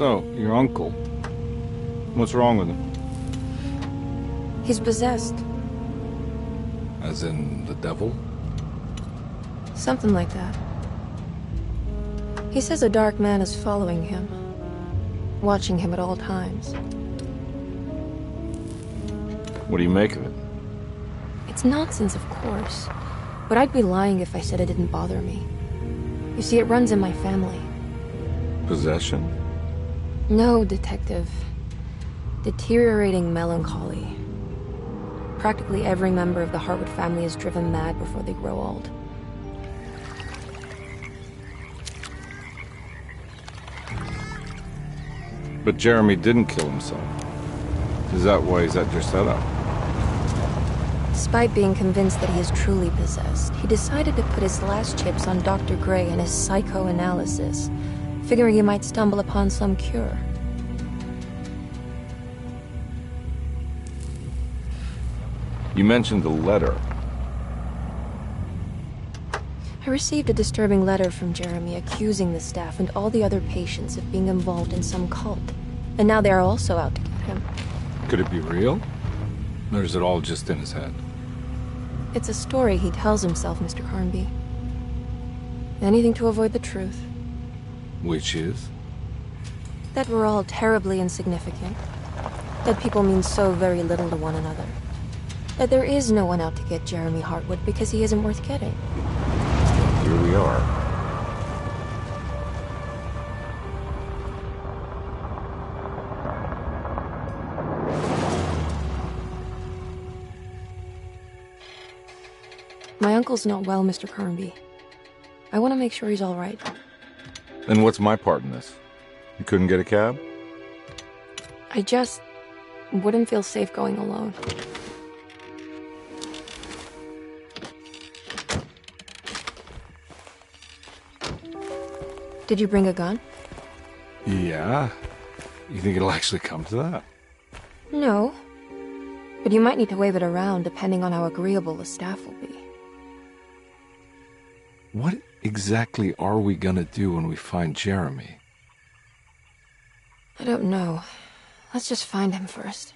So, your uncle. What's wrong with him? He's possessed. As in the devil? Something like that. He says a dark man is following him, watching him at all times. What do you make of it? It's nonsense, of course. But I'd be lying if I said it didn't bother me. You see, it runs in my family. Possession? No, Detective. Deteriorating melancholy. Practically every member of the Hartwood family is driven mad before they grow old. But Jeremy didn't kill himself. Is that why he's at your setup? Despite being convinced that he is truly possessed, he decided to put his last chips on Dr. Gray and his psychoanalysis, figuring he might stumble upon some cure. You mentioned the letter. I received a disturbing letter from Jeremy accusing the staff and all the other patients of being involved in some cult. And now they are also out to get him. Could it be real? Or is it all just in his head? It's a story he tells himself, Mr. Carnby. Anything to avoid the truth. Which is? That we're all terribly insignificant. That people mean so very little to one another. That there is no one out to get Jeremy Hartwood because he isn't worth getting. Here we are. My uncle's not well, Mr. Carnby. I want to make sure he's all right. Then what's my part in this? You couldn't get a cab? I just wouldn't feel safe going alone. Did you bring a gun? Yeah. You think it'll actually come to that? No. But you might need to wave it around depending on how agreeable the staff will be. What exactly are we gonna do when we find Jeremy? I don't know. Let's just find him first.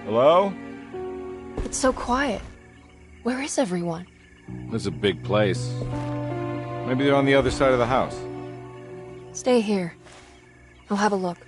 Hello? It's so quiet. Where is everyone? This is a big place. Maybe they're on the other side of the house. Stay here. I'll have a look.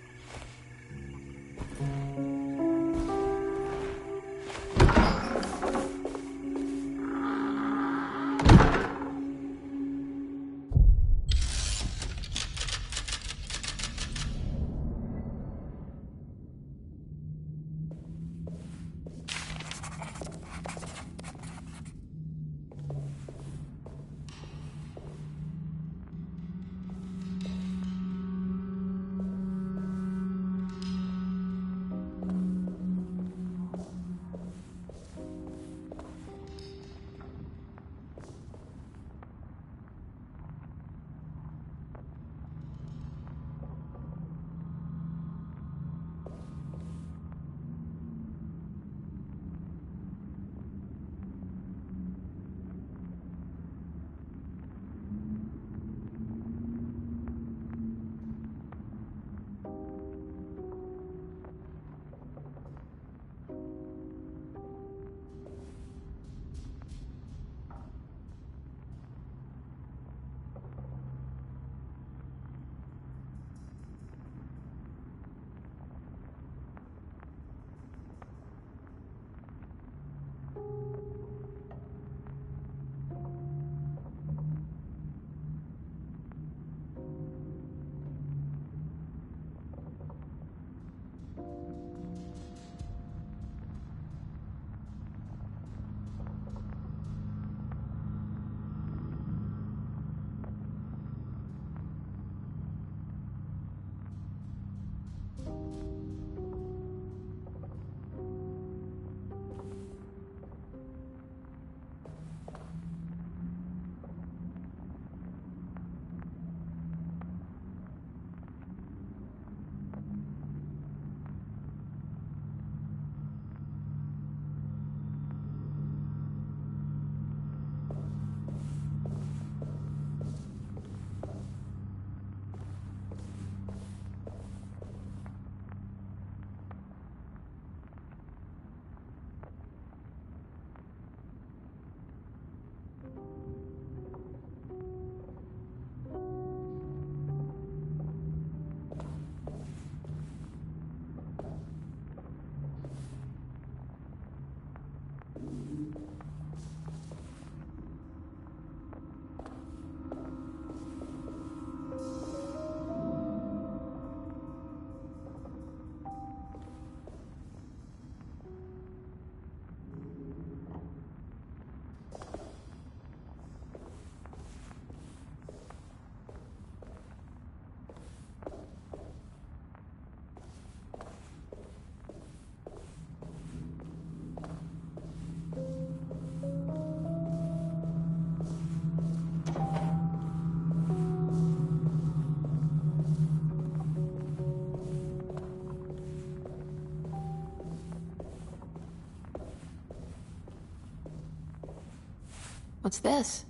What's this?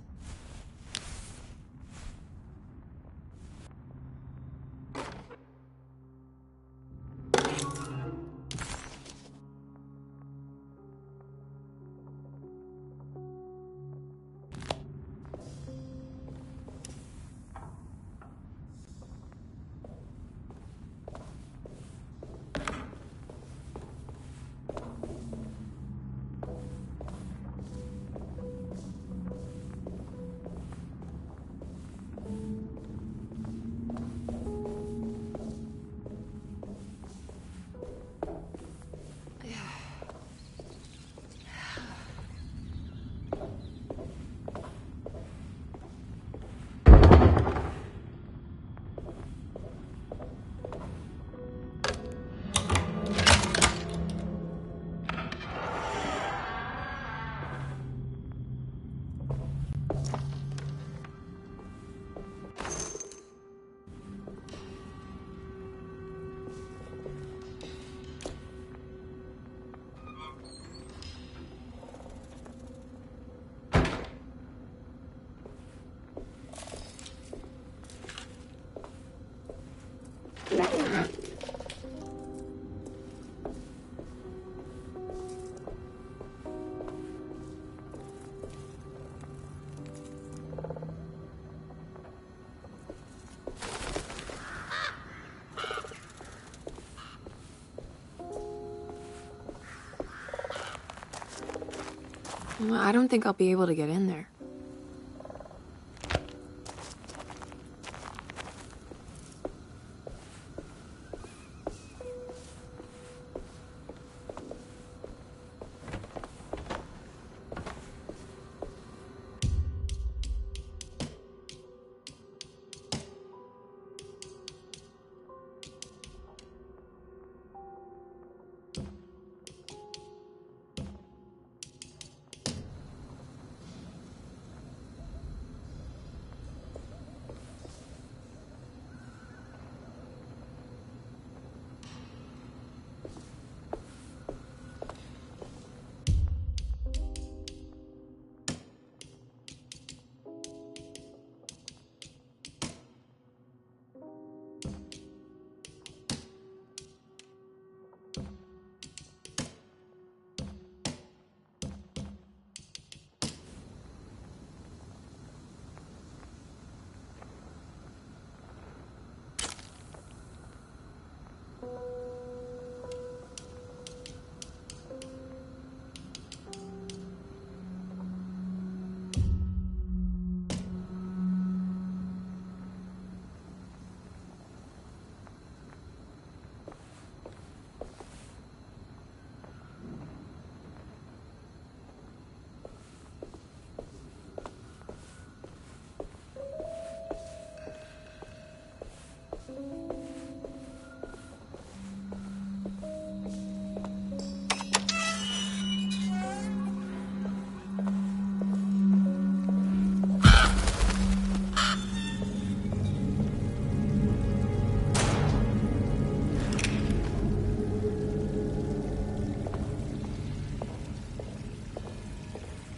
Well, I don't think I'll be able to get in there.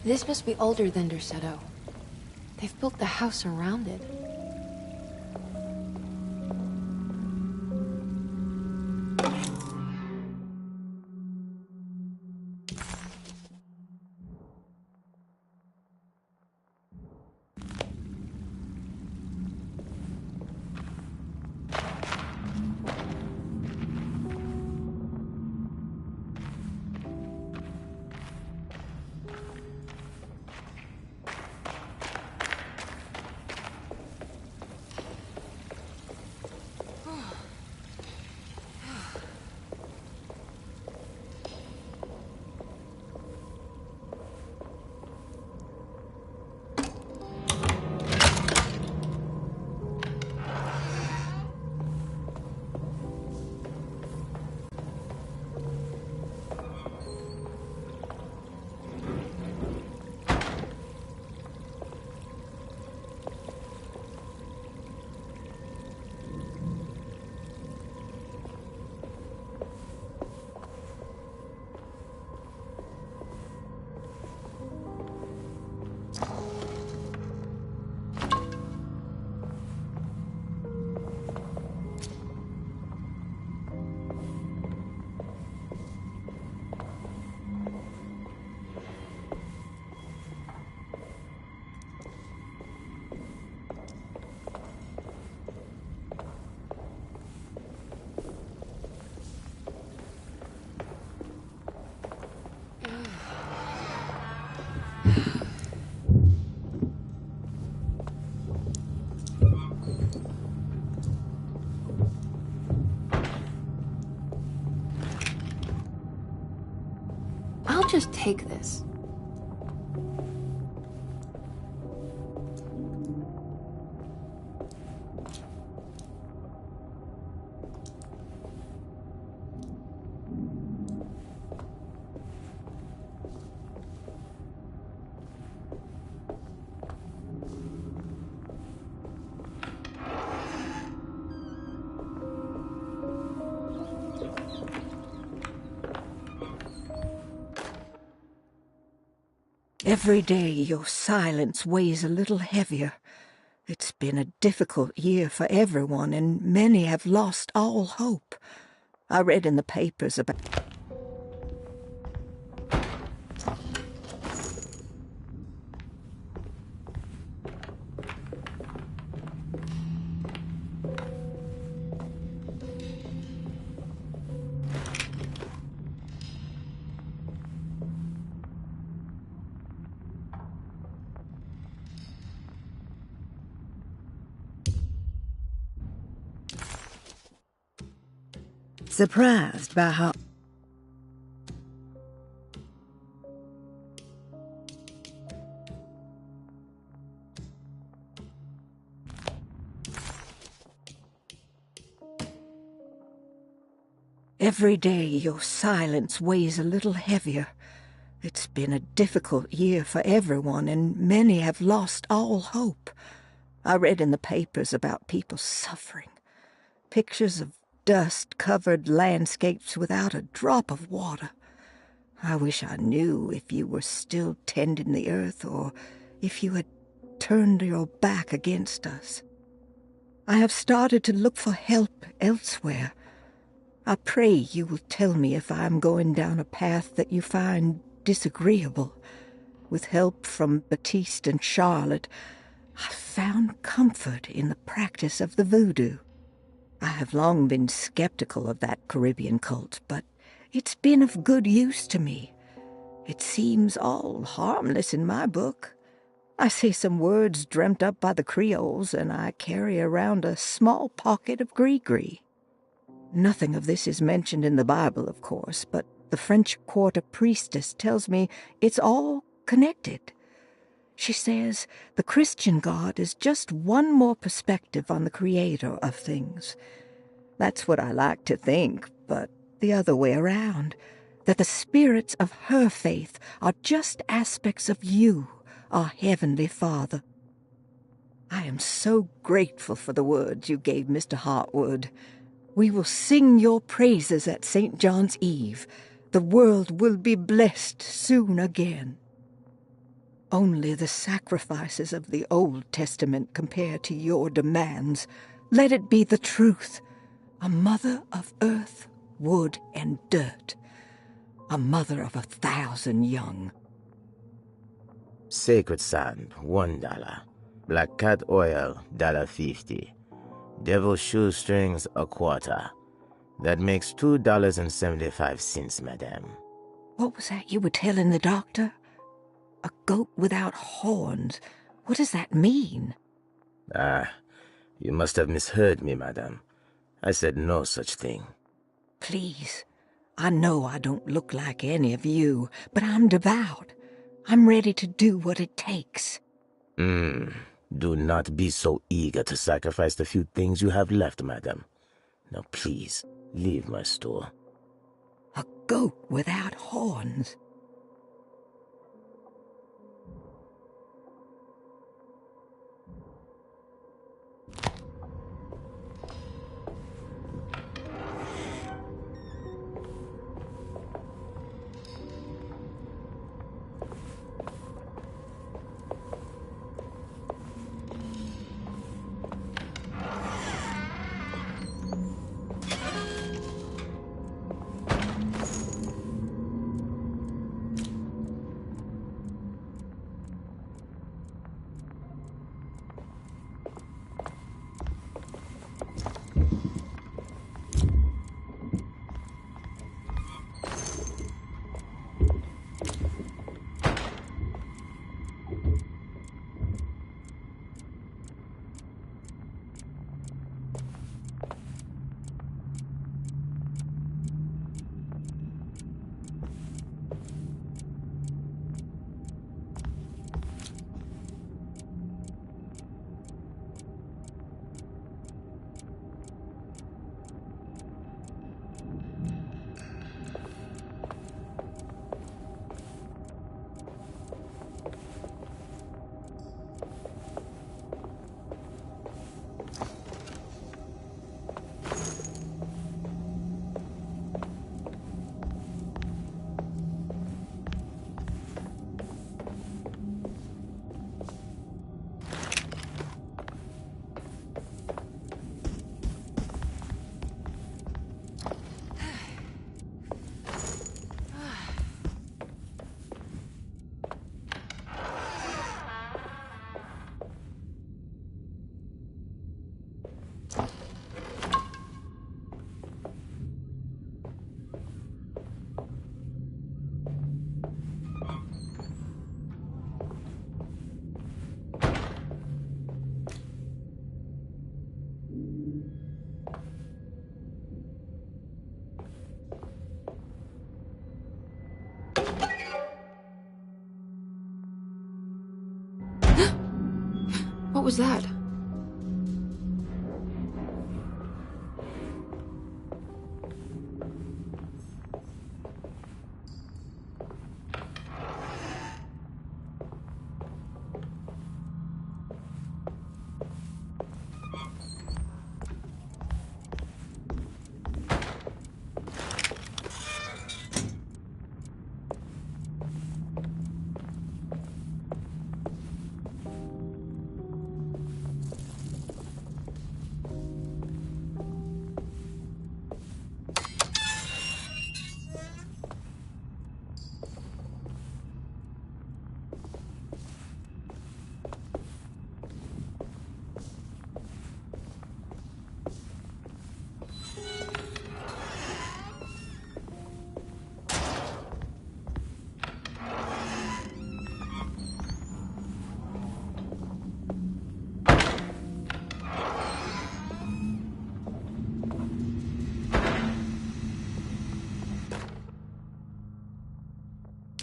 This must be older than Derceto. They've built the house around it. just take this. Every day your silence weighs a little heavier. It's been a difficult year for everyone, and many have lost all hope. I read in the papers about... Surprised by how... Every day your silence weighs a little heavier. It's been a difficult year for everyone, and many have lost all hope. I read in the papers about people suffering. Pictures of dust-covered landscapes without a drop of water. I wish I knew if you were still tending the earth or if you had turned your back against us. I have started to look for help elsewhere. I pray you will tell me if I am going down a path that you find disagreeable. With help from Baptiste and Charlotte, I found comfort in the practice of the voodoo. I have long been skeptical of that Caribbean cult, but it's been of good use to me. It seems all harmless in my book. I say some words dreamt up by the Creoles, and I carry around a small pocket of gree-gree. Nothing of this is mentioned in the Bible, of course, but the French Quarter priestess tells me it's all connected. She says the Christian God is just one more perspective on the creator of things. That's what I like to think, but the other way around, that the spirits of her faith are just aspects of you, our Heavenly Father. I am so grateful for the words you gave Mr. Hartwood. We will sing your praises at St. John's Eve. The world will be blessed soon again. Only the sacrifices of the Old Testament compare to your demands. Let it be the truth. A mother of earth, wood, and dirt. A mother of 1,000 young. Sacred sand, $1. Black cat oil, $1.50. Devil shoestrings, a quarter. That makes $2.75, madame. What was that you were telling the doctor? A goat without horns. What does that mean? Ah, you must have misheard me, madame. I said no such thing. Please, I know I don't look like any of you, but I'm devout. I'm ready to do what it takes. Do not be so eager to sacrifice the few things you have left, madam. Now please, leave my store. A goat without horns. What was that?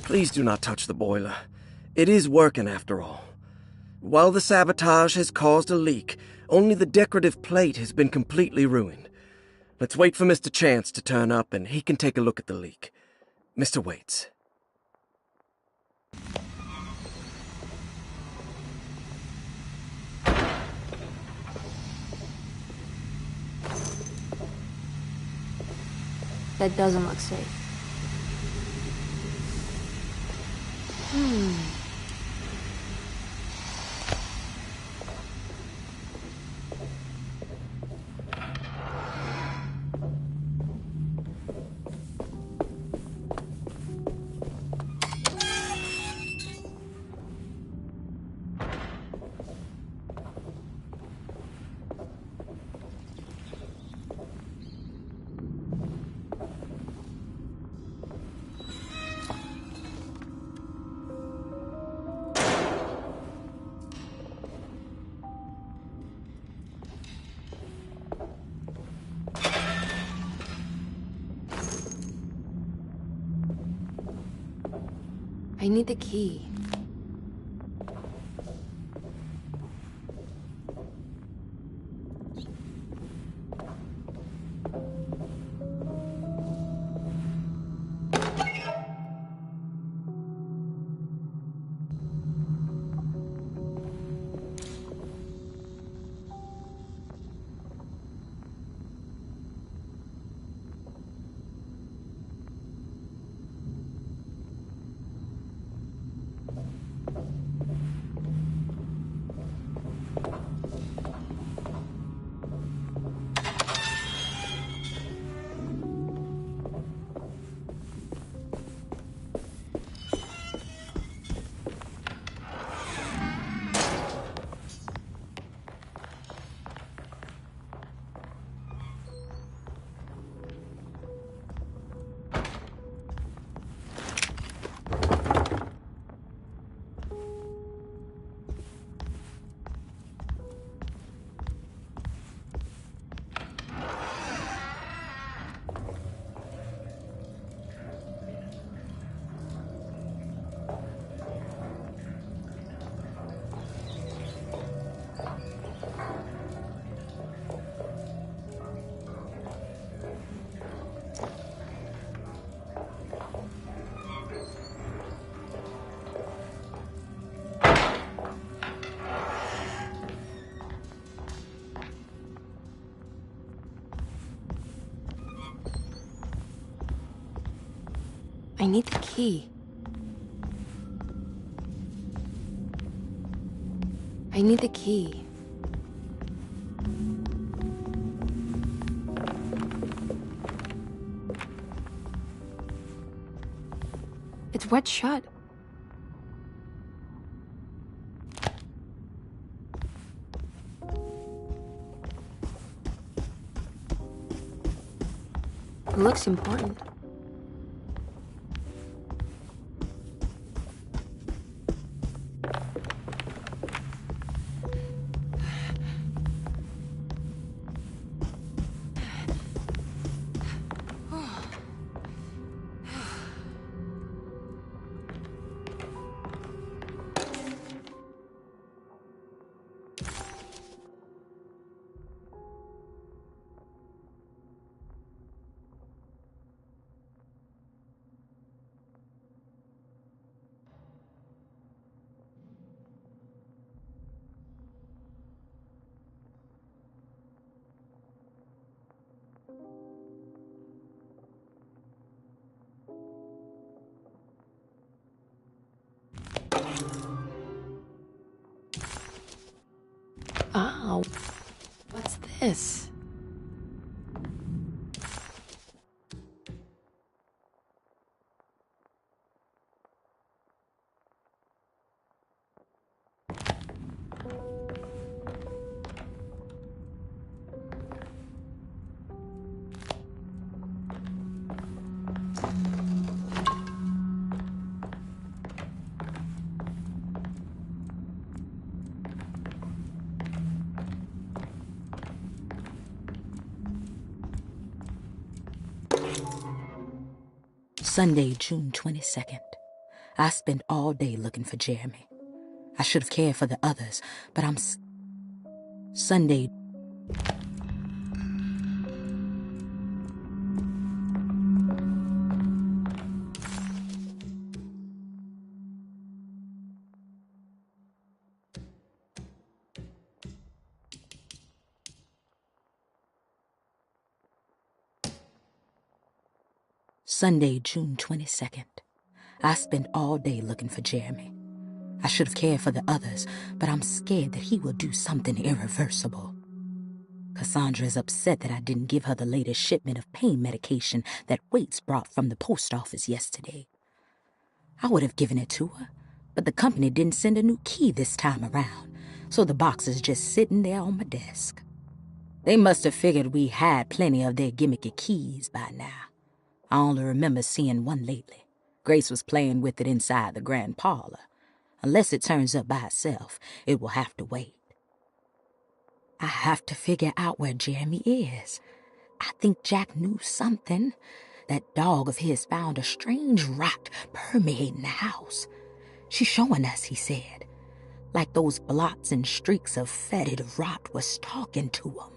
Please do not touch the boiler. It is working after all. While the sabotage has caused a leak, only the decorative plate has been completely ruined. Let's wait for Mr. Chance to turn up and he can take a look at the leak. Mr. Waits. That doesn't look safe. I need the key. I need the key. I need the key. It's wet shut. It looks important. Wow. What's this? Sunday, June 22nd. I spent all day looking for Jeremy. I should have cared for the others, but Sunday. Sunday, June 22nd. I spent all day looking for Jeremy. I should have cared for the others, but I'm scared that he will do something irreversible. Cassandra is upset that I didn't give her the latest shipment of pain medication that Waits brought from the post office yesterday. I would have given it to her, but the company didn't send a new key this time around, so the box is just sitting there on my desk. They must have figured we had plenty of their gimmicky keys by now. I only remember seeing one lately. Grace was playing with it inside the grand parlor. Unless it turns up by itself, it will have to wait. I have to figure out where Jeremy is. I think Jack knew something. That dog of his found a strange rot permeating the house. She's showing us, he said. Like those blots and streaks of fetid rot was talking to him.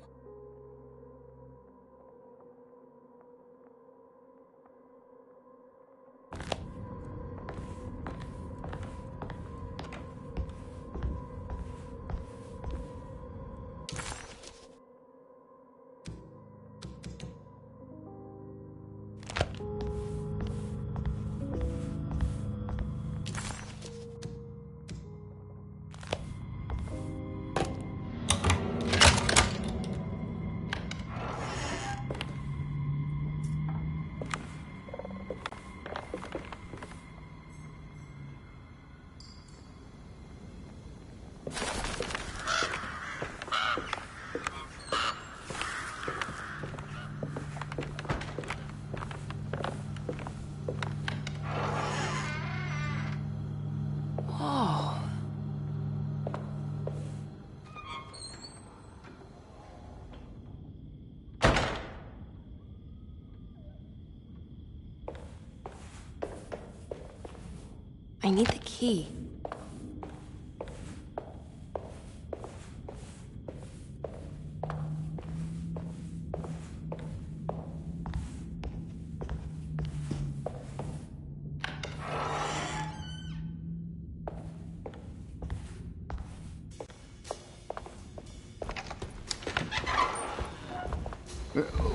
I need the key.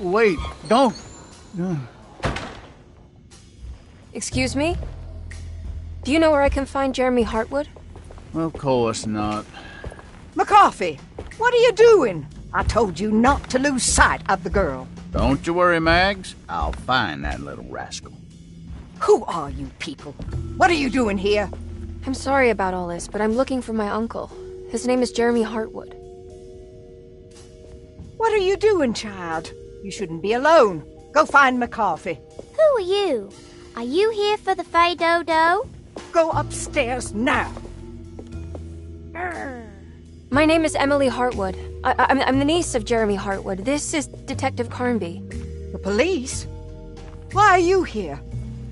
Wait, don't. Excuse me? Do you know where I can find Jeremy Hartwood? Of course not. McCarthy, what are you doing? I told you not to lose sight of the girl. Don't you worry, Mags. I'll find that little rascal. Who are you people? What are you doing here? I'm sorry about all this, but I'm looking for my uncle. His name is Jeremy Hartwood. What are you doing, child? You shouldn't be alone. Go find McCarthy. Who are you? Are you here for the Fay Dodo? Go upstairs now. My name is Emily Hartwood. I'm the niece of Jeremy Hartwood. This is Detective Carnby. The police? Why are you here?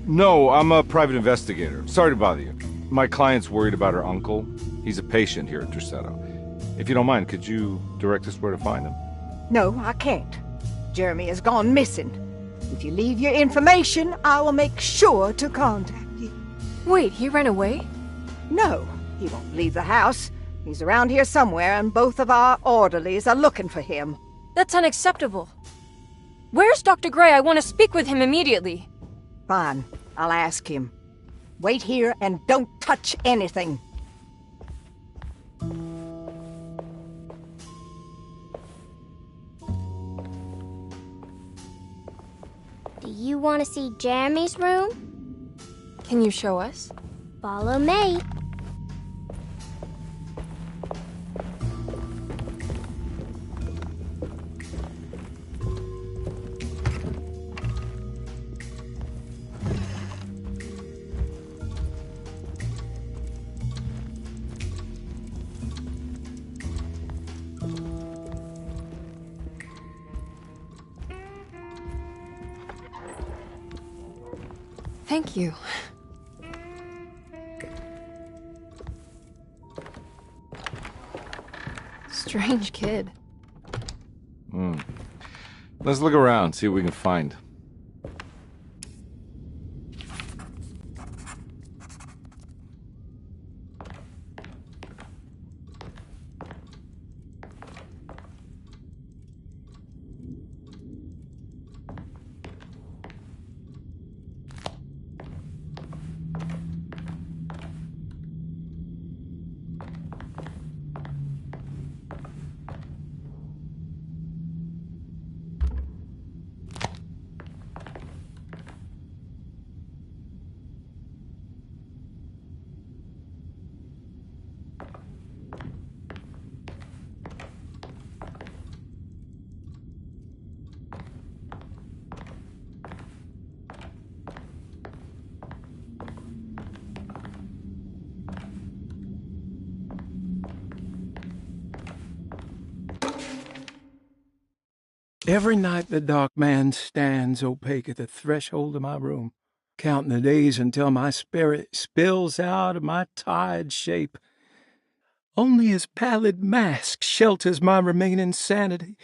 No, I'm a private investigator. Sorry to bother you. My client's worried about her uncle. He's a patient here at Tercetto. If you don't mind, could you direct us where to find him? No, I can't. Jeremy has gone missing. If you leave your information, I will make sure to contact you. Wait, he ran away? No, he won't leave the house. He's around here somewhere, and both of our orderlies are looking for him. That's unacceptable. Where's Dr. Gray? I want to speak with him immediately. Fine, I'll ask him. Wait here and don't touch anything. You want to see Jeremy's room? Can you show us? Follow me. Thank you. Strange kid. Let's look around, see what we can find. Every night the dark man stands opaque at the threshold of my room, counting the days until my spirit spills out of my tired shape. Only his pallid mask shelters my remaining sanity.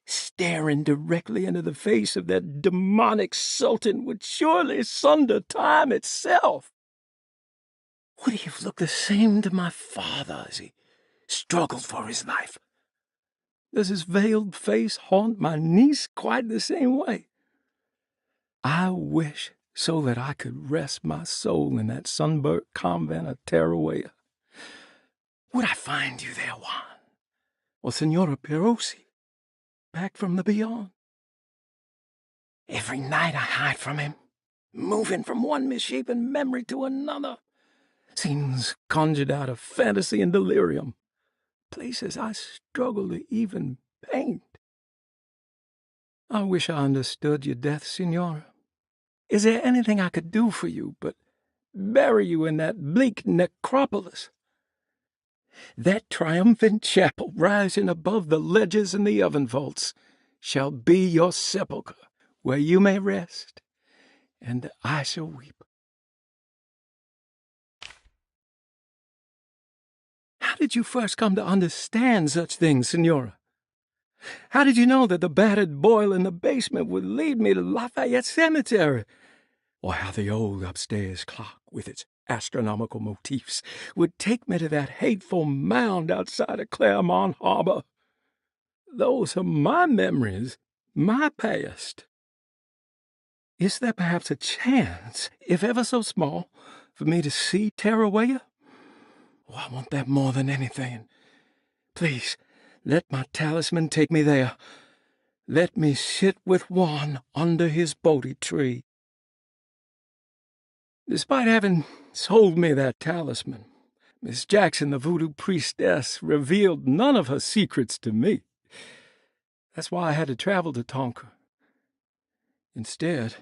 Staring directly into the face of that demonic sultan would surely sunder time itself. Would he have looked the same to my father as he struggled for his life? Does his veiled face haunt my niece quite the same way? I wish so that I could rest my soul in that sunburnt convent of Tarawea. Would I find you there, Juan? Or Senora Perosi, back from the beyond? Every night I hide from him, moving from one misshapen memory to another. Scenes conjured out of fantasy and delirium. Places I struggle to even paint. I wish I understood your death, Senora. Is there anything I could do for you but bury you in that bleak necropolis? That triumphant chapel rising above the ledges and the oven vaults shall be your sepulchre, where you may rest, and I shall weep. How did you first come to understand such things, Senora? How did you know that the battered boiler in the basement would lead me to Lafayette Cemetery? Or how the old upstairs clock, with its astronomical motifs, would take me to that hateful mound outside of Claremont Harbor? Those are my memories, my past. Is there perhaps a chance, if ever so small, for me to see Tarawea? Oh, I want that more than anything. Please, let my talisman take me there. Let me sit with Juan under his Bodhi tree. Despite having sold me that talisman, Miss Jackson, the voodoo priestess, revealed none of her secrets to me. That's why I had to travel to Tonka. Instead,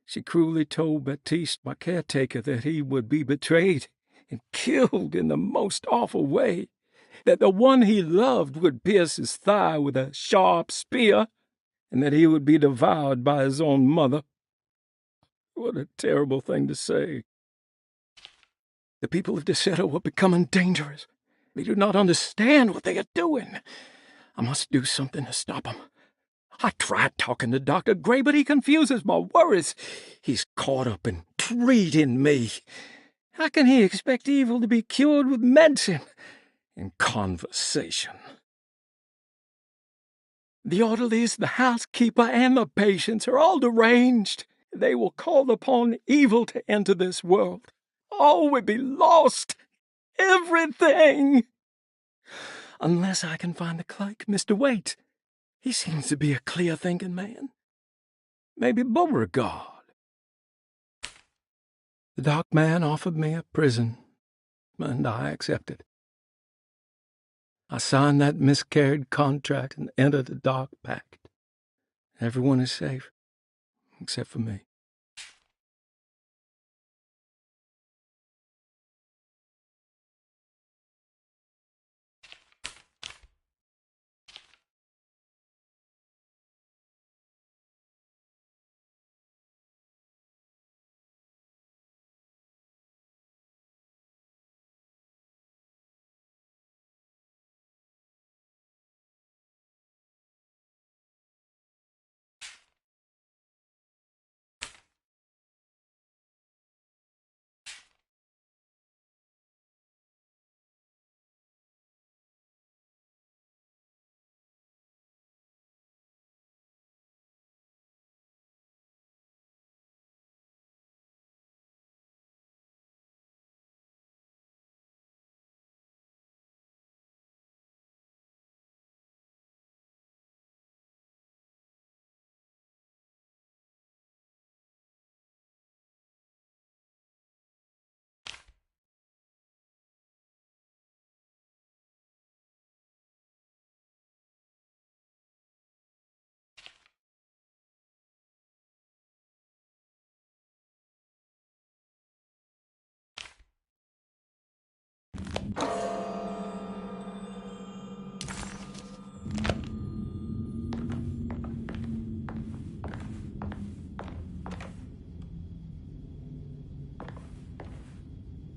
she cruelly told Baptiste, my caretaker, that he would be betrayed and killed in the most awful way, that the one he loved would pierce his thigh with a sharp spear, and that he would be devoured by his own mother. What a terrible thing to say. The people of Deseto are becoming dangerous. They do not understand what they are doing. I must do something to stop them. I tried talking to Dr. Gray, but he confuses my worries. He's caught up in treating me. How can he expect evil to be cured with medicine and conversation? The orderlies, the housekeeper, and the patients are all deranged. They will call upon evil to enter this world. All will be lost. Everything. Unless I can find the clerk, Mr. Waite. He seems to be a clear-thinking man. Maybe Beauregard. The dock man offered me a prison, and I accepted. I signed that miscarried contract and entered the dock pact. Everyone is safe, except for me.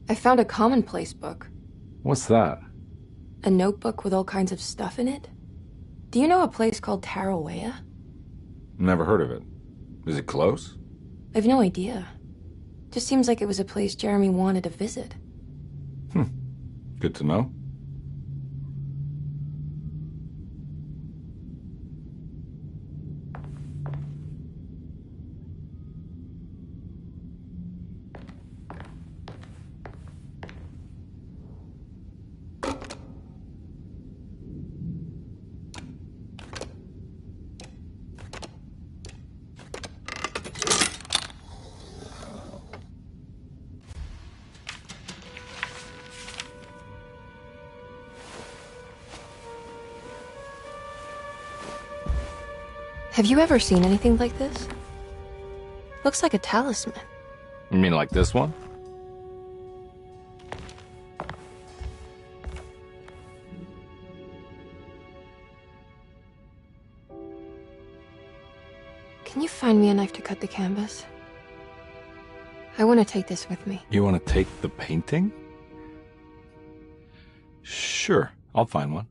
I found a commonplace book. What's that? A notebook with all kinds of stuff in it. Do you know a place called Tarawea? Never heard of it. Is it close? I've no idea. Just seems like it was a place Jeremy wanted to visit. Good to know. Have you ever seen anything like this? Looks like a talisman. You mean like this one? Can you find me a knife to cut the canvas? I want to take this with me. You want to take the painting? Sure, I'll find one.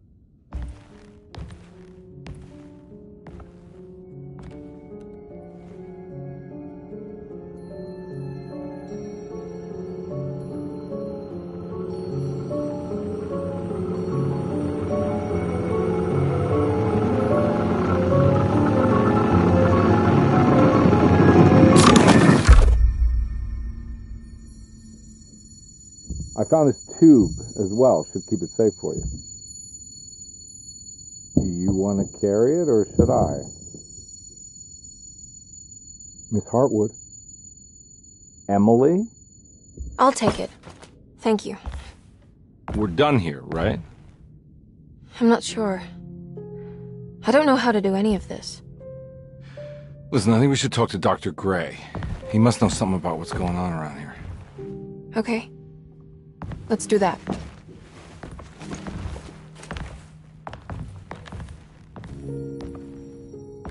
I found this tube as well. Should keep it safe for you. Do you want to carry it or should I? Miss Hartwood? Emily? I'll take it. Thank you. We're done here, right? I'm not sure. I don't know how to do any of this. Listen, I think we should talk to Dr. Gray. He must know something about what's going on around here. Okay. Let's do that.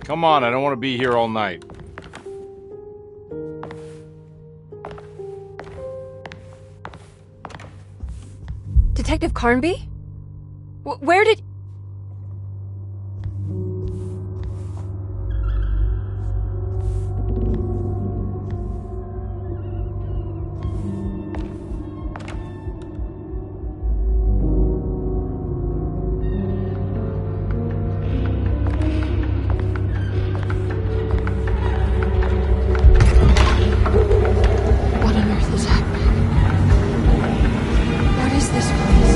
Come on, I don't want to be here all night. Detective Carnby? Where did... What on earth is happening? What is this place?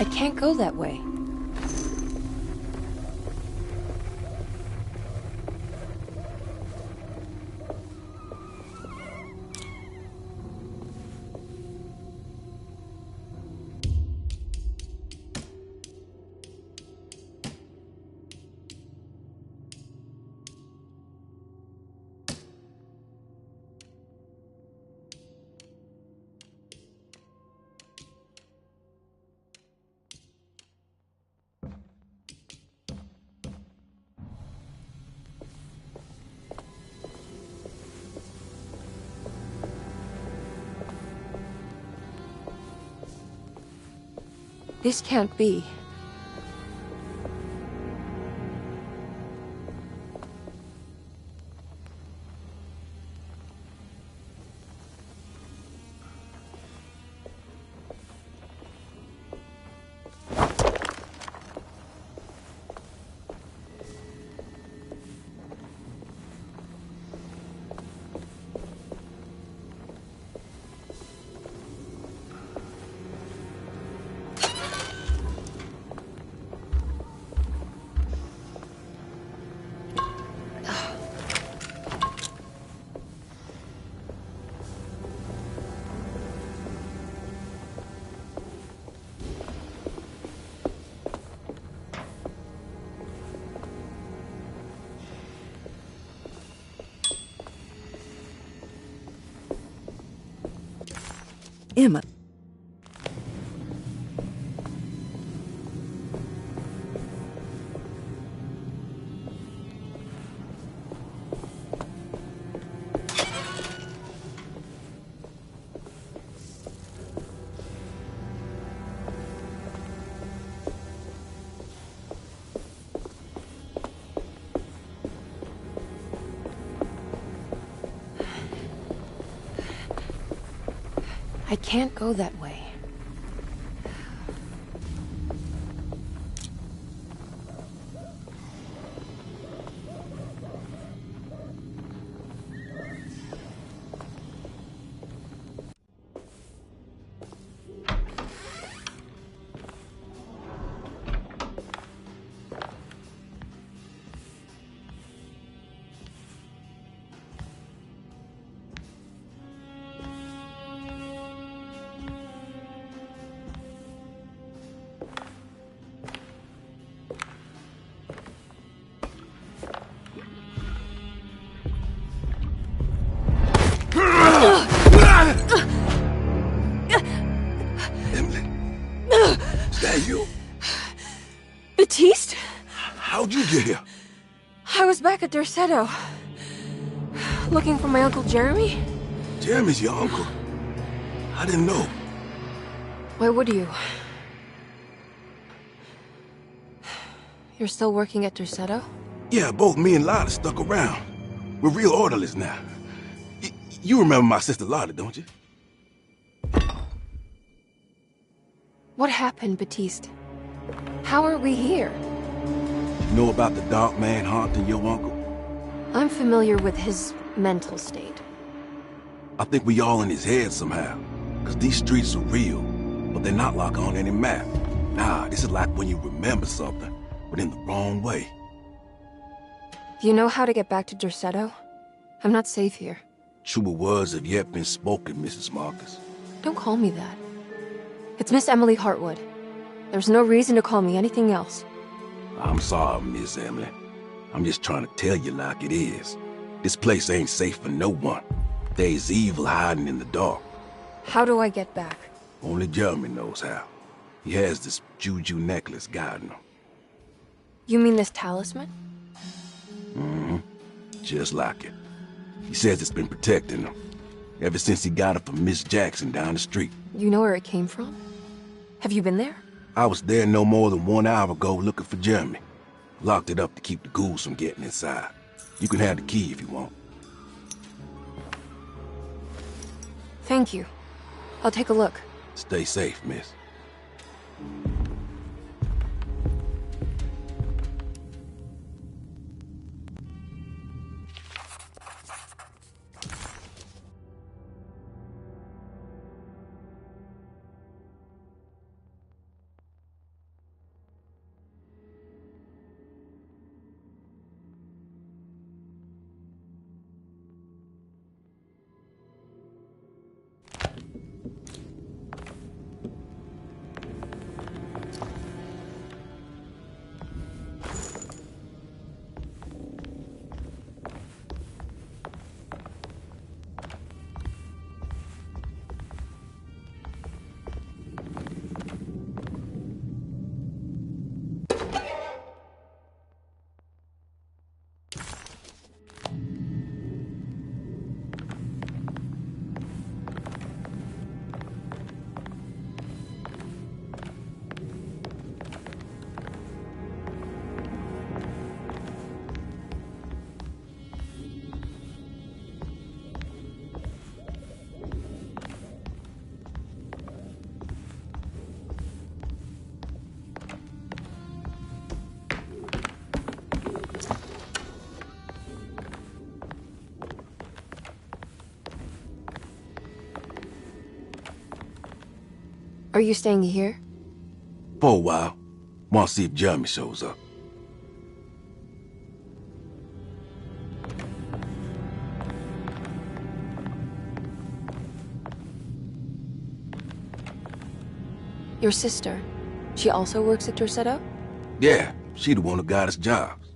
I can't go that way. This can't be. Emma. I can't go that way. Aitd? How'd you get here? I was back at Derceto. Looking for my Uncle Jeremy? Jeremy's your uncle? I didn't know. Why would you? You're still working at Derceto? Yeah, both me and Lotta stuck around. We're real orderlies now. You remember my sister Lotta, don't you? What happened, Aitd? How are we here? You know about the dark man haunting your uncle? I'm familiar with his mental state. I think we all in his head somehow. Cause these streets are real, but they're not like on any map. Nah, this is like when you remember something, but in the wrong way. Do you know how to get back to Derceto? I'm not safe here. Truer words have yet been spoken, Mrs. Marcus. Don't call me that. It's Miss Emily Hartwood. There's no reason to call me anything else. I'm sorry, Miss Emily. I'm just trying to tell you like it is. This place ain't safe for no one. There's evil hiding in the dark. How do I get back? Only Jeremy knows how. He has this juju necklace guiding him. You mean this talisman? Mm-hmm. Just like it. He says it's been protecting him ever since he got it from Miss Jackson down the street. You know where it came from? Have you been there? I was there no more than 1 hour ago looking for Jeremy. Locked it up to keep the ghouls from getting inside. You can have the key if you want. Thank you. I'll take a look. Stay safe, miss. Are you staying here? For a while. Want to see if Jeremy shows up. Your sister. She also works at Dorsetto? Yeah, she the one who got us jobs.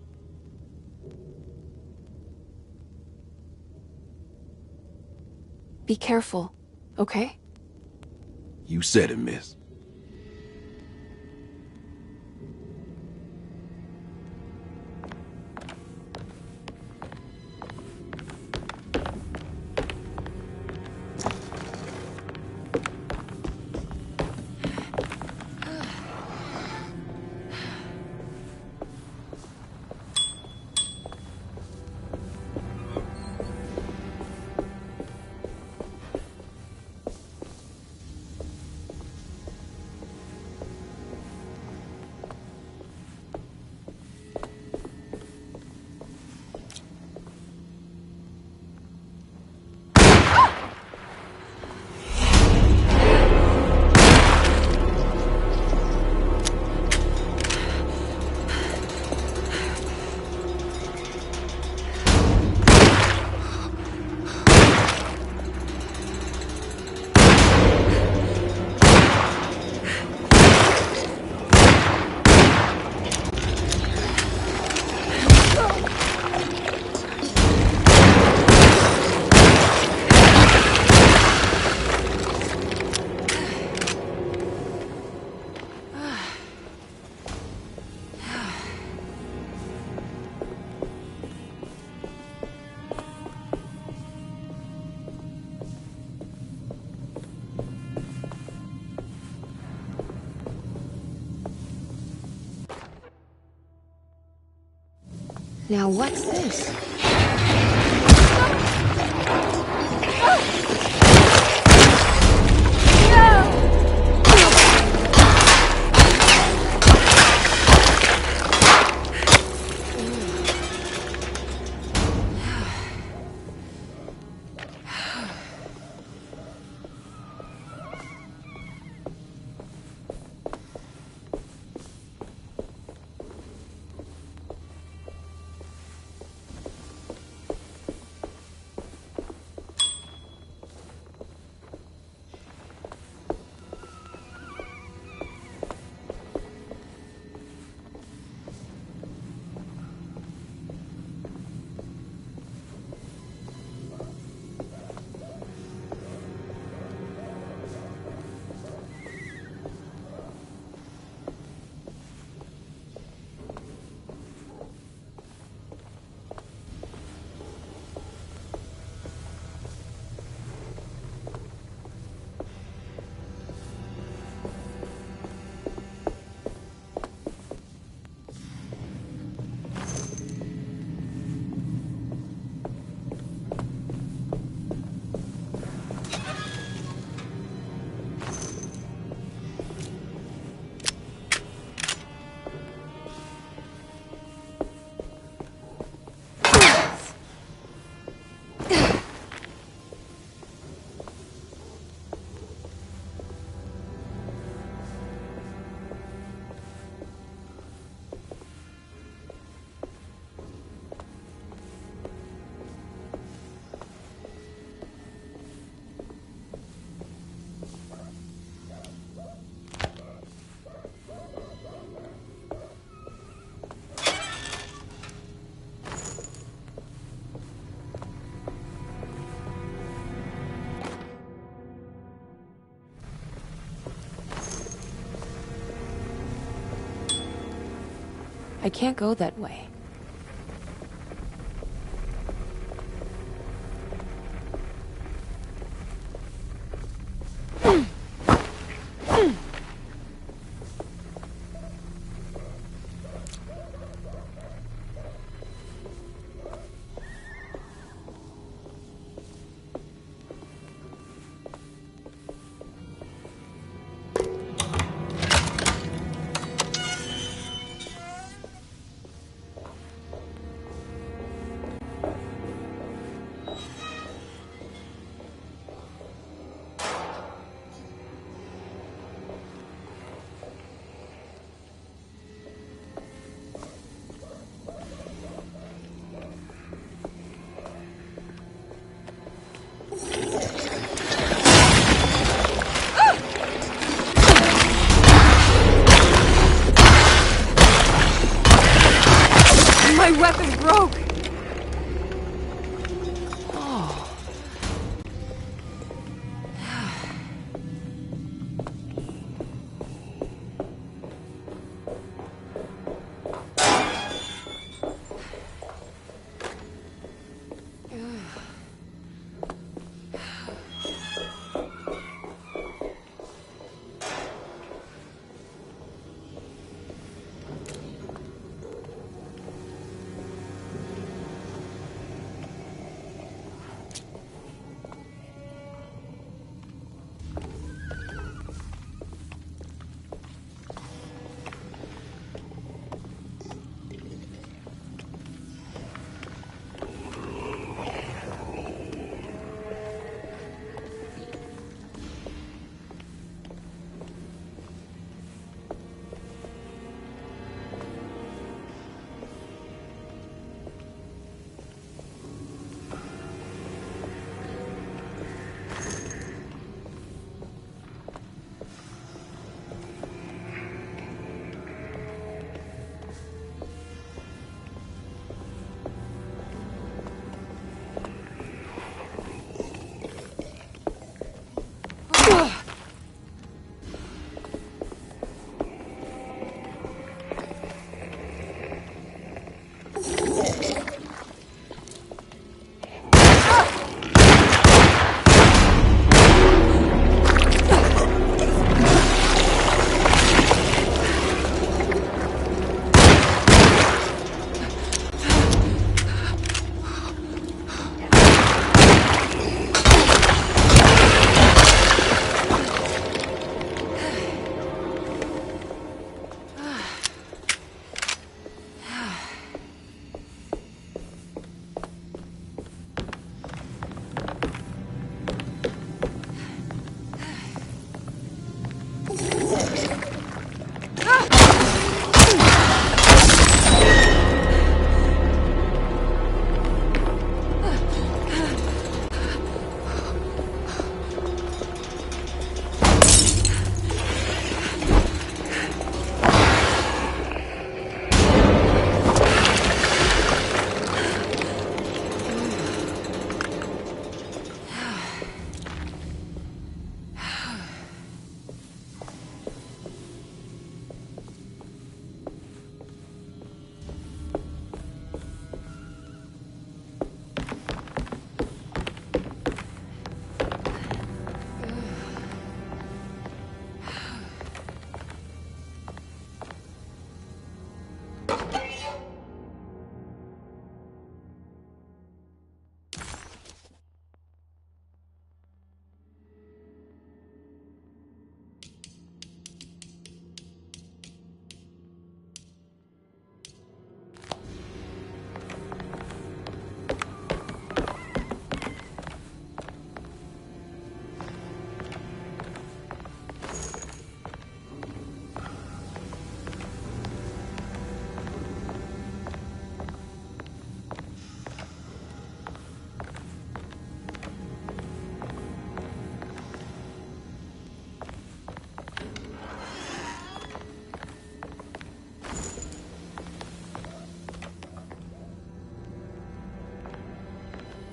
Be careful, okay? You said it, miss. Now what's this? I can't go that way.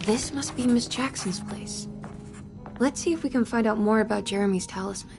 This must be Miss Jackson's place. Let's see if we can find out more about Jeremy's talisman.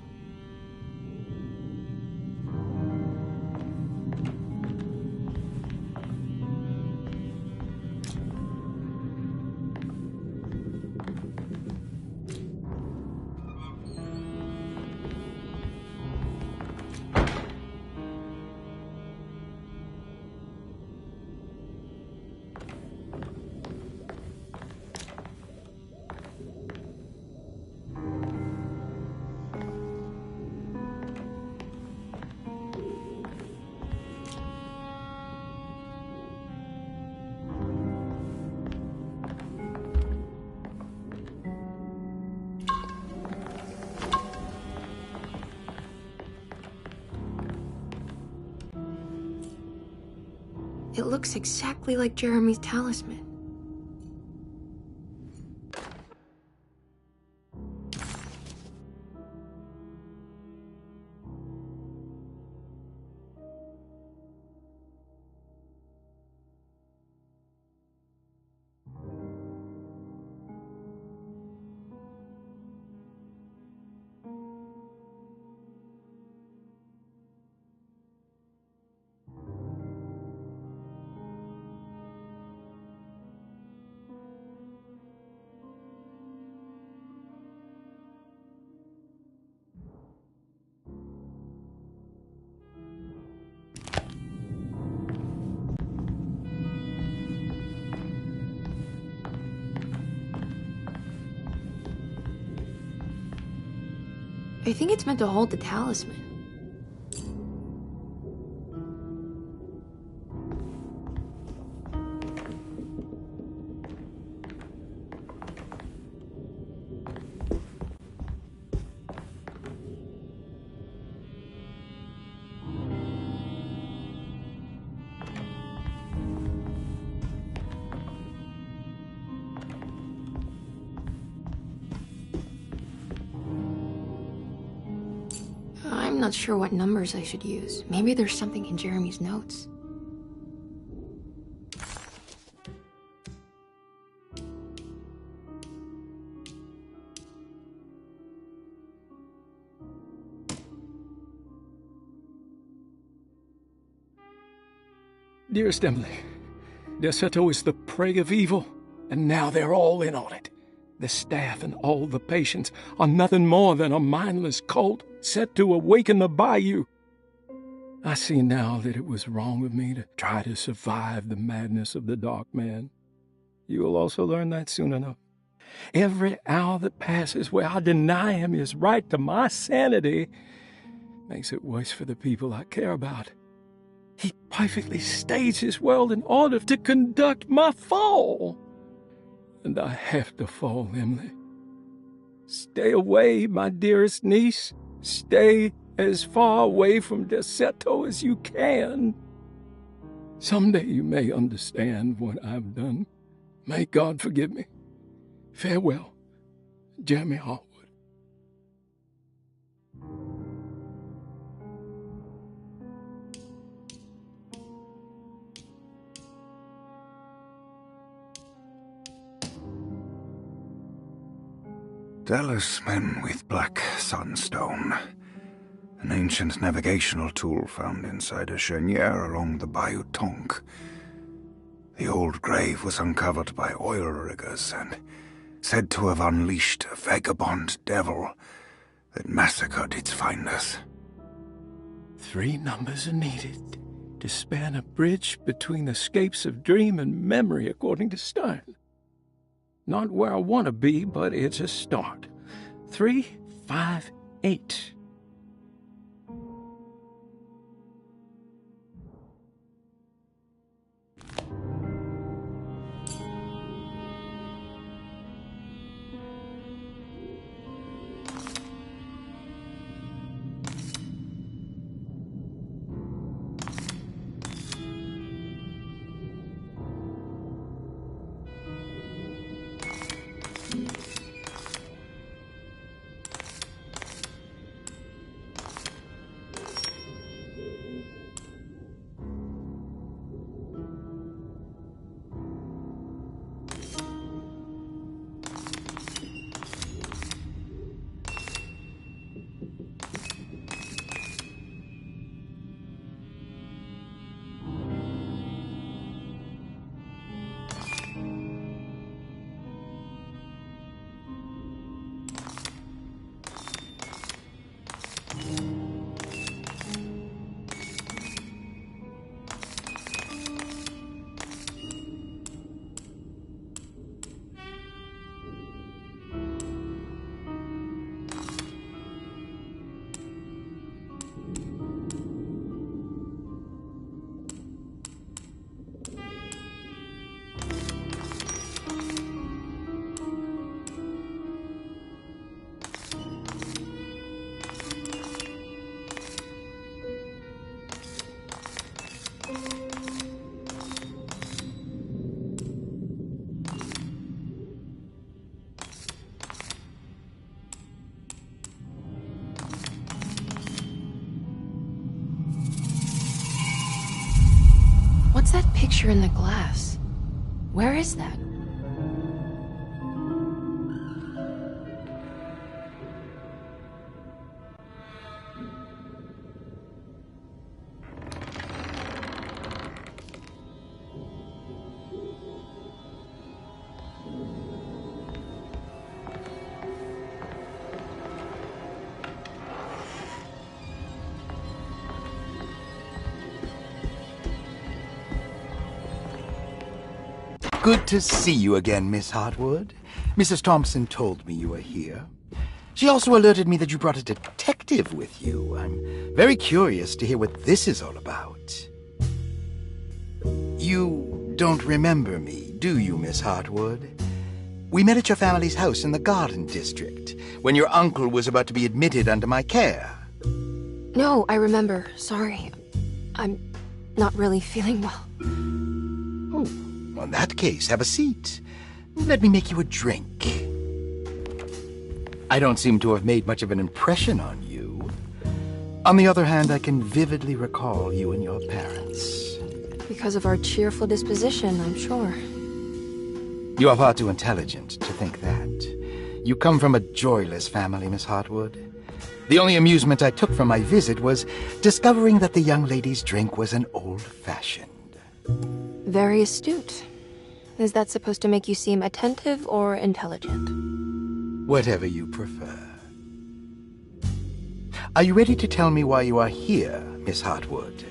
It looks exactly like Jeremy's talisman. I think it's meant to hold the talisman. I'm not sure what numbers I should use. Maybe there's something in Jeremy's notes. Dearest Emily, Deseto is the prey of evil, and now they're all in on it. The staff and all the patients are nothing more than a mindless cult set to awaken the bayou. I see now that it was wrong of me to try to survive the madness of the Dark Man. You will also learn that soon enough. Every hour that passes where I deny him his right to my sanity makes it worse for the people I care about. He perfectly staged his world in order to conduct my fall. And I have to fall, Emily. Stay away, my dearest niece. Stay as far away from Deseto as you can. Someday you may understand what I've done. May God forgive me. Farewell, Jeremy Harwood. Talisman with black sunstone. An ancient navigational tool found inside a cheniere along the Bayou Tonk. The old grave was uncovered by oil riggers and said to have unleashed a vagabond devil that massacred its finders. 3 numbers are needed to span a bridge between escapes of dream and memory, according to Stern. Not where I want to be, but it's a start. 3, 5, 8. picture in the glass. Where is that? Good to see you again, Miss Hartwood. Mrs. Thompson told me you were here. She also alerted me that you brought a detective with you. I'm very curious to hear what this is all about. You don't remember me, do you, Miss Hartwood? We met at your family's house in the Garden District, when your uncle was about to be admitted under my care. No, I remember. Sorry. I'm not really feeling well. Oh. Well, in that case, have a seat. Let me make you a drink. I don't seem to have made much of an impression on you. On the other hand, I can vividly recall you and your parents. Because of our cheerful disposition, I'm sure. You are far too intelligent to think that. You come from a joyless family, Miss Hartwood. The only amusement I took from my visit was discovering that the young lady's drink was an old-fashioned. Very astute. Is that supposed to make you seem attentive or intelligent? Whatever you prefer. Are you ready to tell me why you are here, Miss Hartwood?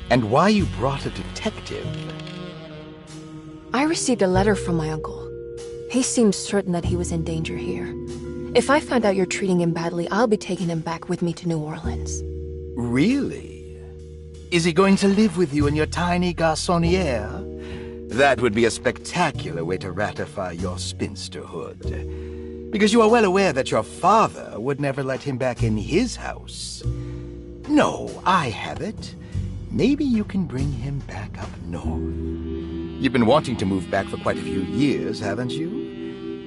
And why you brought a detective? I received a letter from my uncle. He seems certain that he was in danger here. If I find out you're treating him badly, I'll be taking him back with me to New Orleans. Really? Is he going to live with you in your tiny garçonniere? That would be a spectacular way to ratify your spinsterhood. Because you are well aware that your father would never let him back in his house. No, I have it. Maybe you can bring him back up north. You've been wanting to move back for quite a few years, haven't you?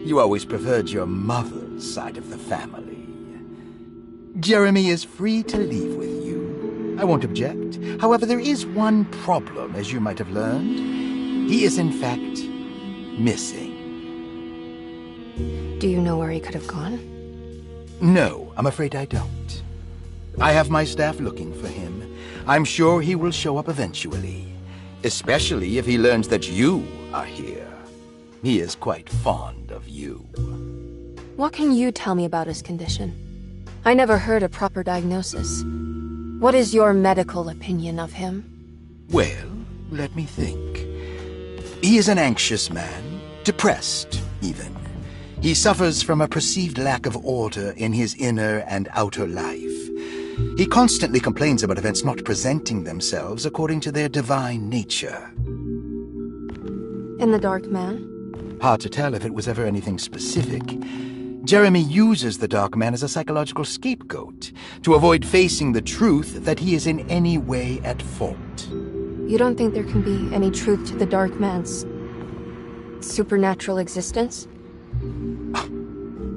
You always preferred your mother's side of the family. Jeremy is free to leave with you. I won't object. However, there is one problem, as you might have learned. He is, in fact, missing. Do you know where he could have gone? No, I'm afraid I don't. I have my staff looking for him. I'm sure he will show up eventually, especially if he learns that you are here. He is quite fond of you. What can you tell me about his condition? I never heard a proper diagnosis. What is your medical opinion of him? Well, let me think. He is an anxious man, depressed, even. He suffers from a perceived lack of order in his inner and outer life. He constantly complains about events not presenting themselves according to their divine nature. And the Dark Man? Hard to tell if it was ever anything specific. Jeremy uses the Dark Man as a psychological scapegoat to avoid facing the truth that he is in any way at fault. You don't think there can be any truth to the Dark Man's supernatural existence?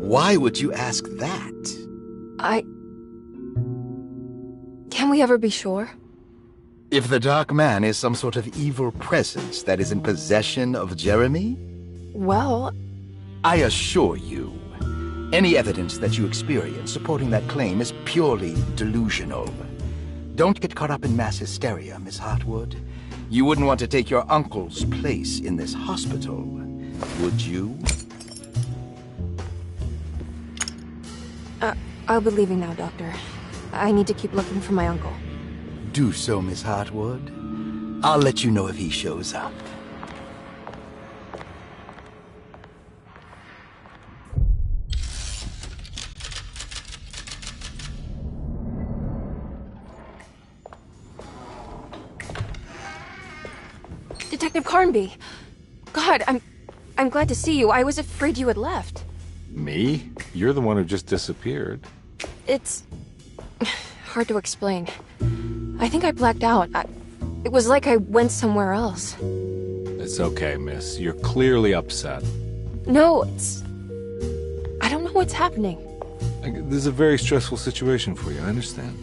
Why would you ask that? Can we ever be sure? If the Dark Man is some sort of evil presence that is in possession of Jeremy? Well, I assure you, any evidence that you experience supporting that claim is purely delusional. Don't get caught up in mass hysteria, Miss Hartwood. You wouldn't want to take your uncle's place in this hospital, would you? I'll be leaving now, Doctor. I need to keep looking for my uncle. Do so, Miss Hartwood. I'll let you know if he shows up. Detective Carnby! God, I'm glad to see you. I was afraid you had left. Me? You're the one who just disappeared. It's hard to explain. I think I blacked out. It was like I went somewhere else. It's okay, miss. You're clearly upset. No, I don't know what's happening. This is a very stressful situation for you, I understand.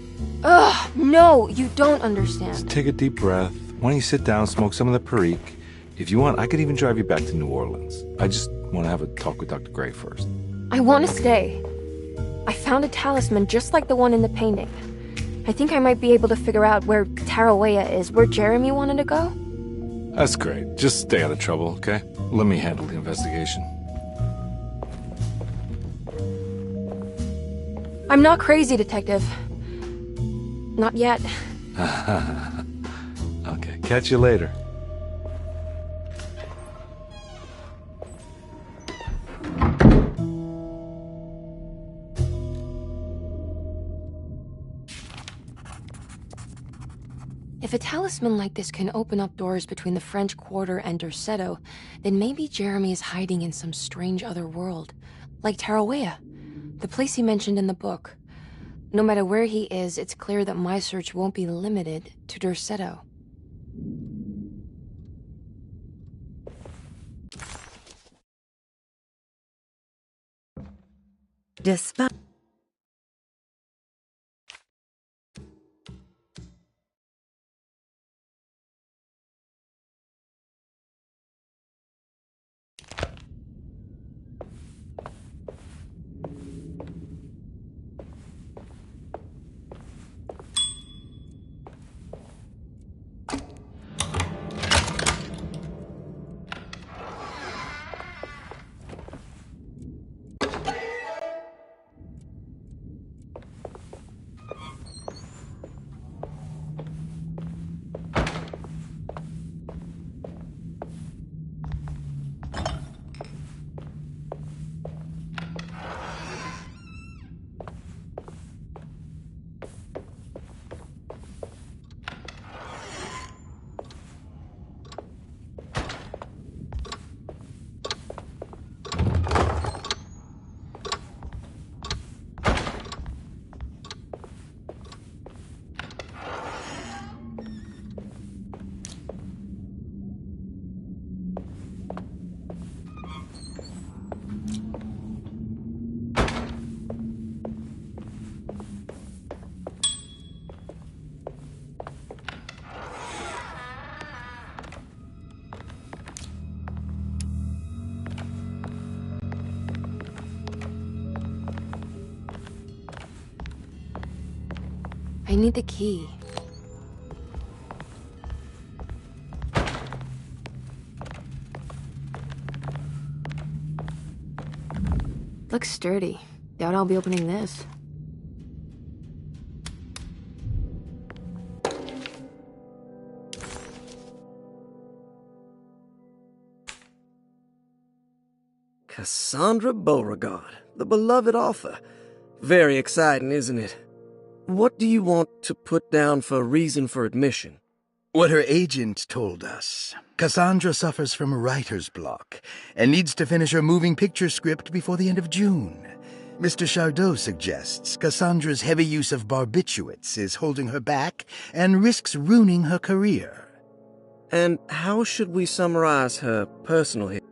Ugh, no, you don't understand. Just take a deep breath. Why don't you sit down, smoke some of the Perique? If you want, I could even drive you back to New Orleans. I just want to have a talk with Dr. Gray first. I want to stay. I found a talisman just like the one in the painting. I think I might be able to figure out where Tarawea is, where Jeremy wanted to go. That's great. Just stay out of trouble, okay? Let me handle the investigation. I'm not crazy, Detective. Not yet. Okay, catch you later. If a talisman like this can open up doors between the French Quarter and Derceto, then maybe Jeremy is hiding in some strange other world. Like Tarawea, the place he mentioned in the book. No matter where he is, it's clear that my search won't be limited to Derceto. Despite I need the key. Looks sturdy. Doubt I'll be opening this. Cassandra Beauregard, the beloved author. Very exciting, isn't it? What do you want to put down for reason for admission? What her agent told us. Cassandra suffers from writer's block and needs to finish her moving picture script before the end of June. Mr. Chardot suggests Cassandra's heavy use of barbiturates is holding her back and risks ruining her career. And how should we summarize her personal history?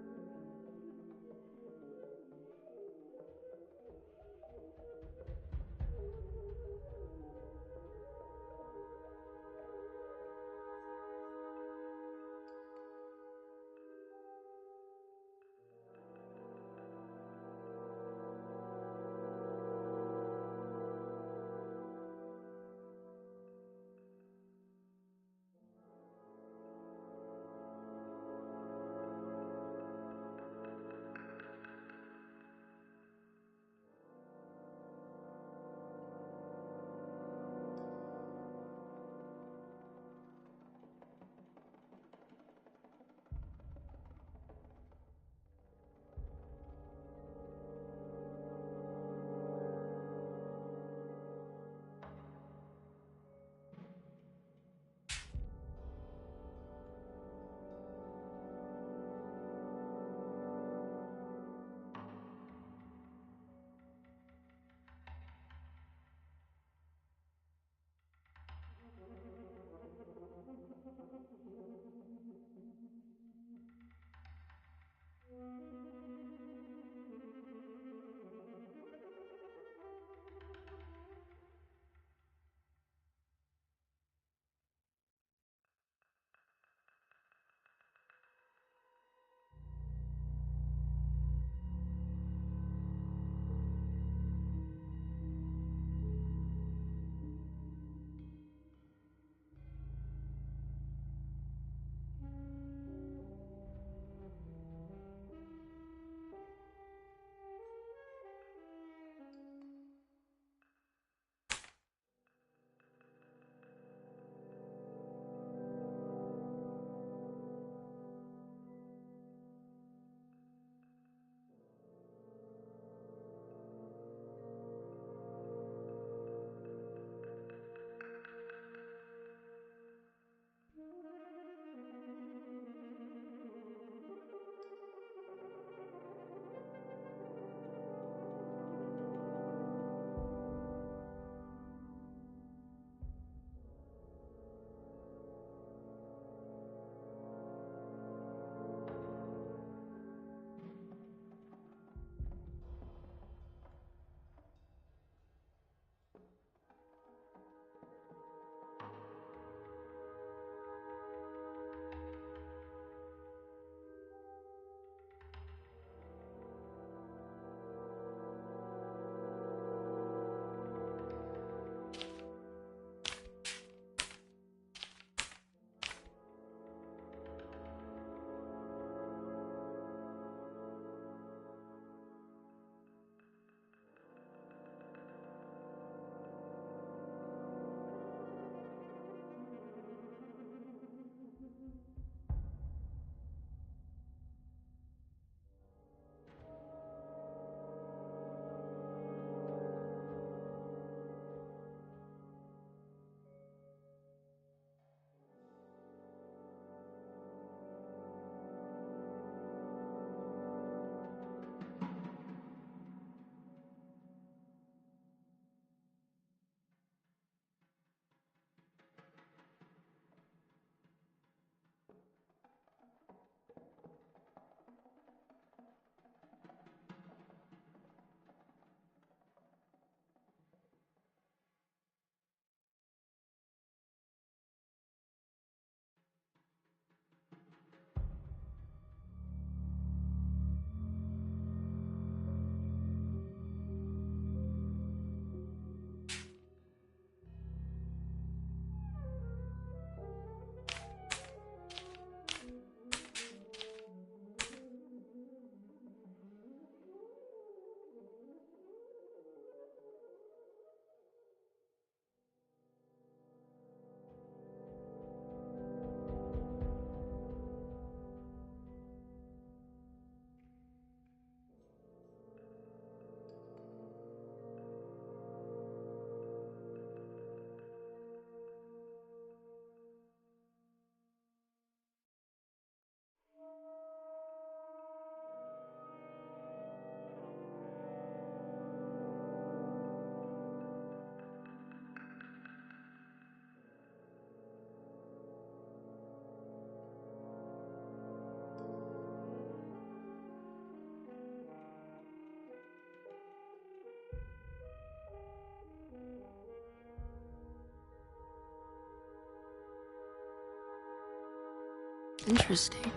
Interesting.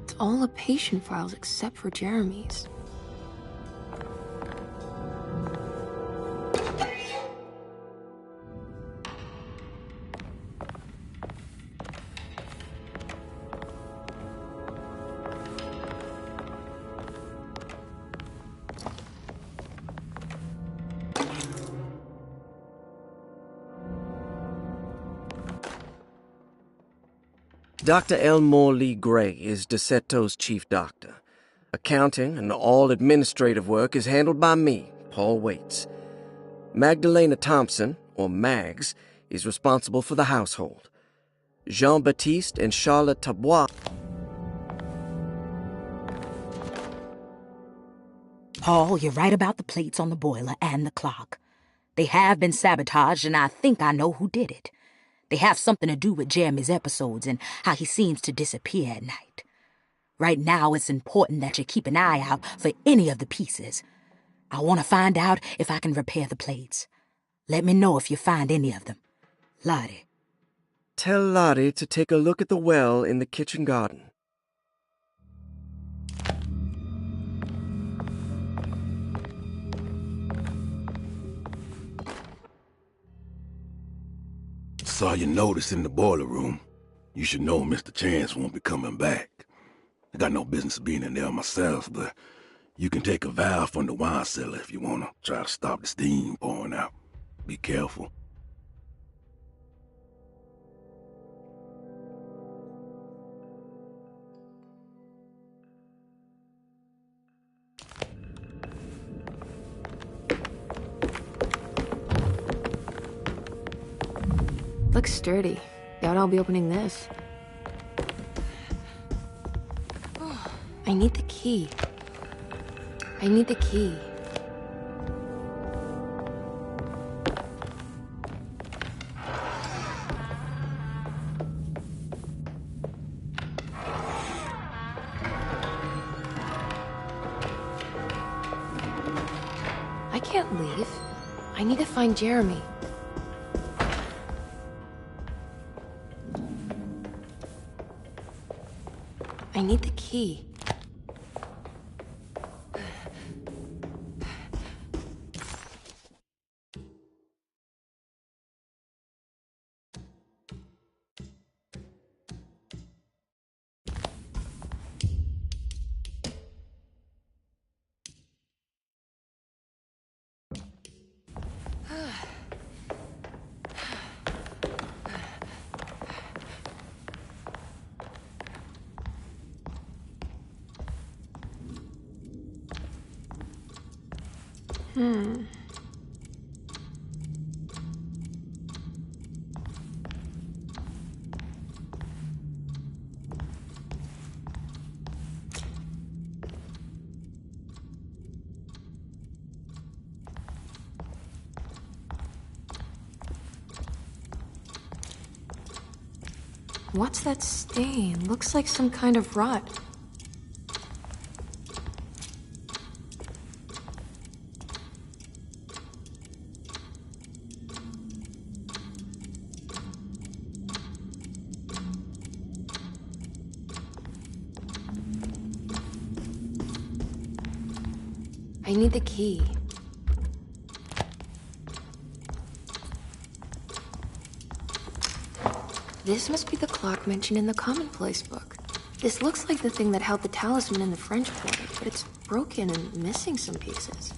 It's all the patient files except for Jeremy's. Dr. Elmore Lee Gray is DeSeto's chief doctor. Accounting and all administrative work is handled by me, Paul Waits. Magdalena Thompson, or Mags, is responsible for the household. Jean-Baptiste and Charlotte Tabois... Paul, you're right about the plates on the boiler and the clock. They have been sabotaged, and I think I know who did it. They have something to do with Jeremy's episodes and how he seems to disappear at night. Right now, it's important that you keep an eye out for any of the pieces. I want to find out if I can repair the plates. Let me know if you find any of them. Lottie. Tell Lottie to take a look at the well in the kitchen garden. Saw your notice in the boiler room. You should know Mr. Chance won't be coming back. I got no business being in there myself, but you can take a valve from the wine cellar if you want to try to stop the steam pouring out. Be careful. Looks sturdy. Doubt I'll be opening this. I need the key. I need the key. I can't leave. I need to find Jeremy. I need the key. What's that stain? Looks like some kind of rot. I need the key. This must be the clock mentioned in the commonplace book. This looks like the thing that held the talisman in the French Quarter, but it's broken and missing some pieces.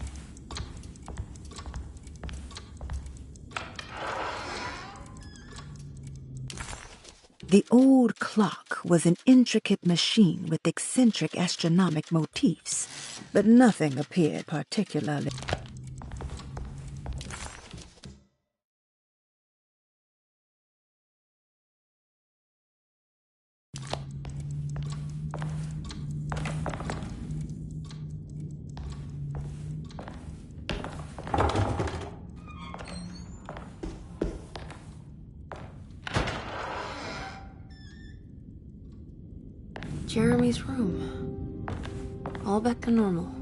The old clock was an intricate machine with eccentric astronomic motifs, but nothing appeared particularly... Jeremy's room. All back to normal.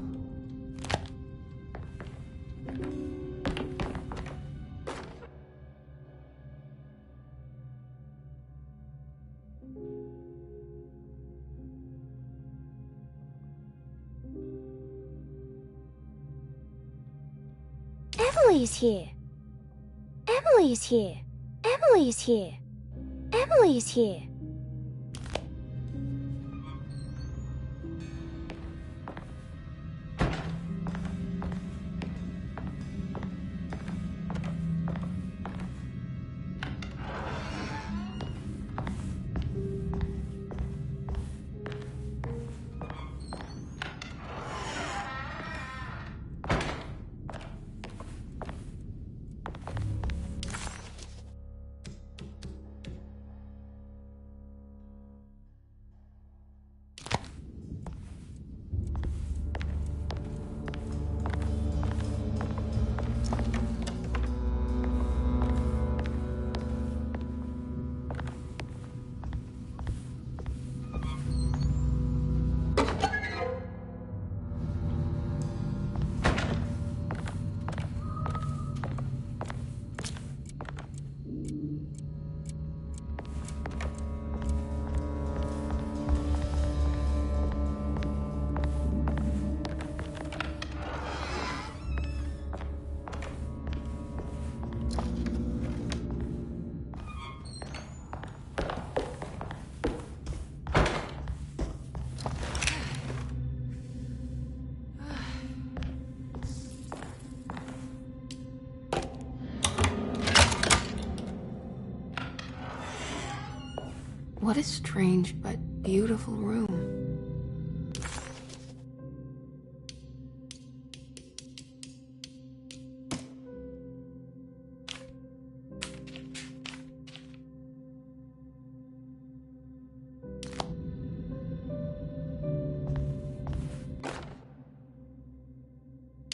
Emily is here. Emily is here. Emily is here. Emily is here. What a strange but beautiful room.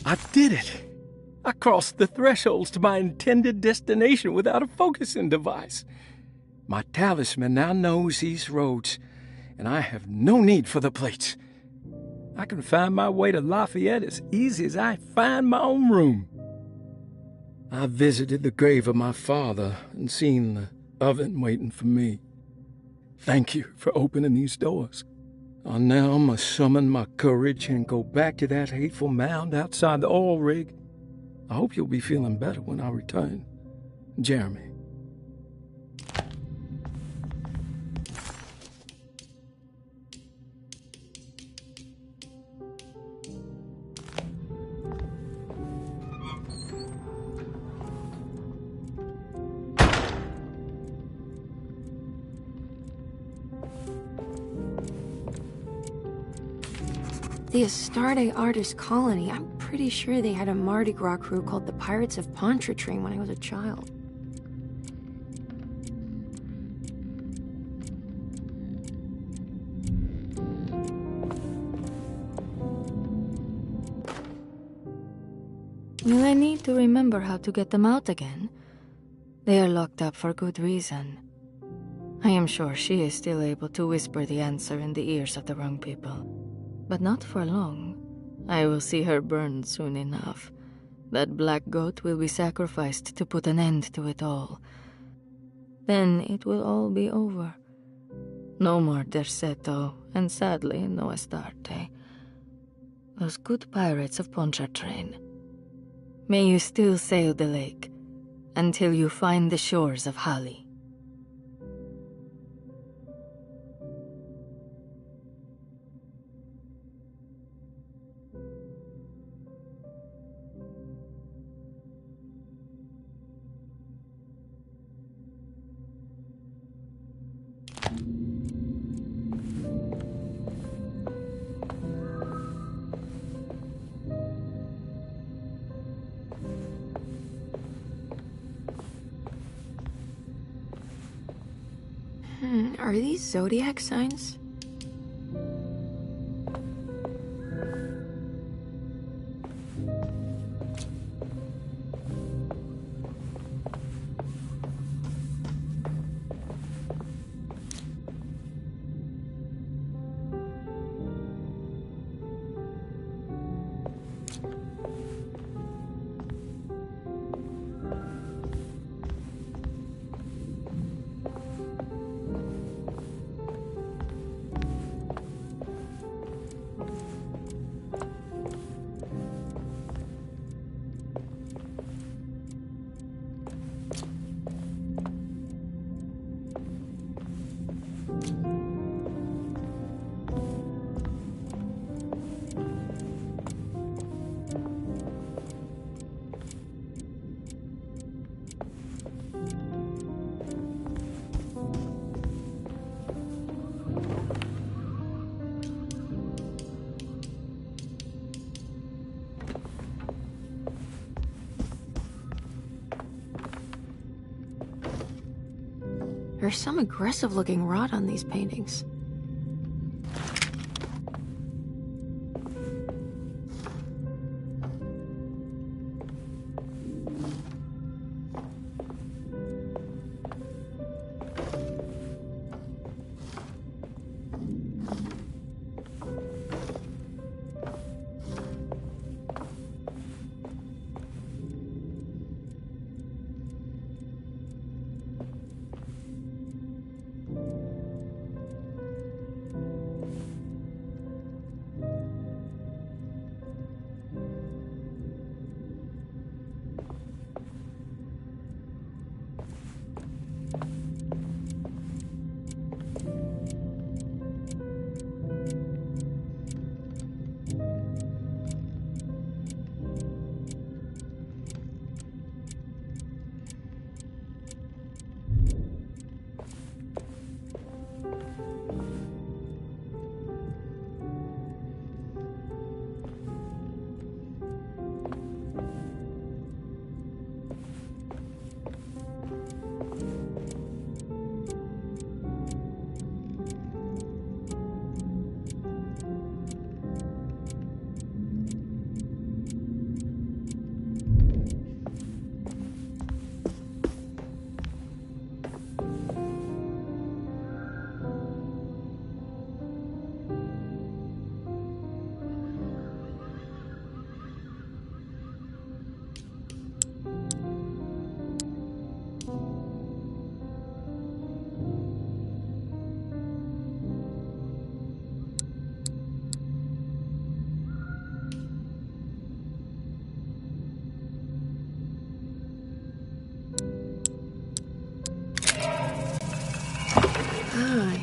I did it! I crossed the thresholds to my intended destination without a focusing device. My talisman now knows these roads, and I have no need for the plates. I can find my way to Lafayette as easy as I find my own room. I visited the grave of my father and seen the oven waiting for me. Thank you for opening these doors. I now must summon my courage and go back to that hateful mound outside the oil rig. I hope you'll be feeling better when I return. Jeremy. The Aitd artist colony, I'm pretty sure they had a Mardi Gras crew called the Pirates of Pontchartrain when I was a child. Will I need to remember how to get them out again? They are locked up for good reason. I am sure she is still able to whisper the answer in the ears of the wrong people. But not for long. I will see her burned soon enough. That black goat will be sacrificed to put an end to it all. Then it will all be over. No more Derceto, and sadly, no Astarte. Those good pirates of Pontchartrain. May you still sail the lake, until you find the shores of Hali. Are these zodiac signs? There's some aggressive-looking rot on these paintings.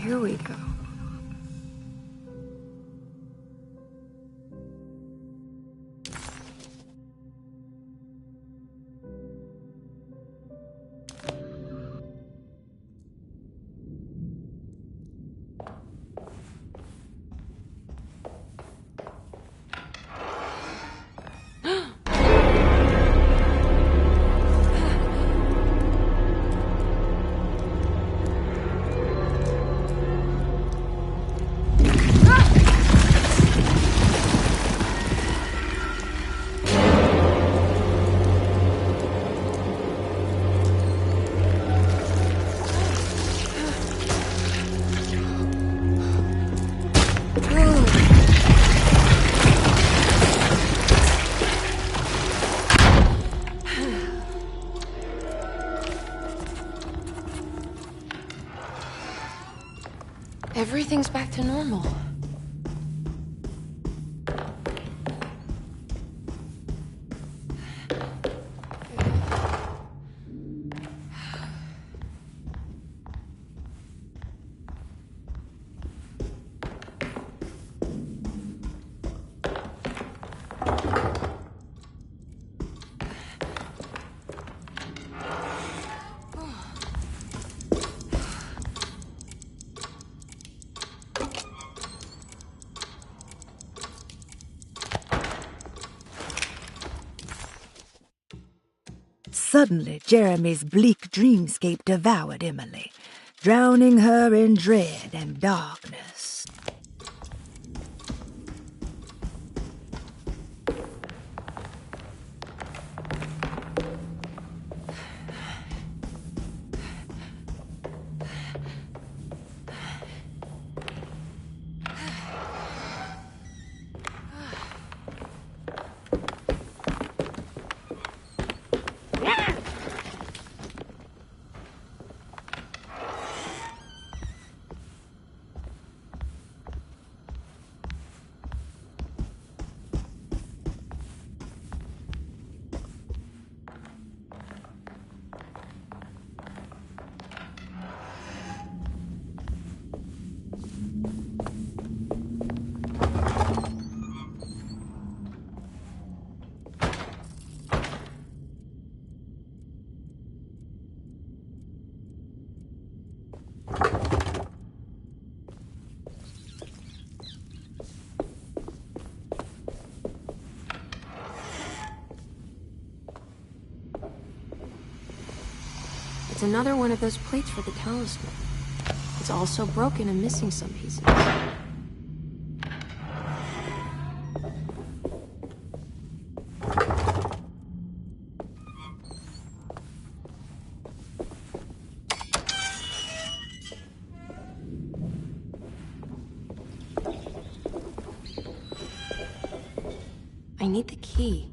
Here we go. Everything's back to normal. Suddenly, Jeremy's bleak dreamscape devoured Emily, drowning her in dread and darkness. It's another one of those plates for the talisman. It's also broken and missing some pieces. I need the key.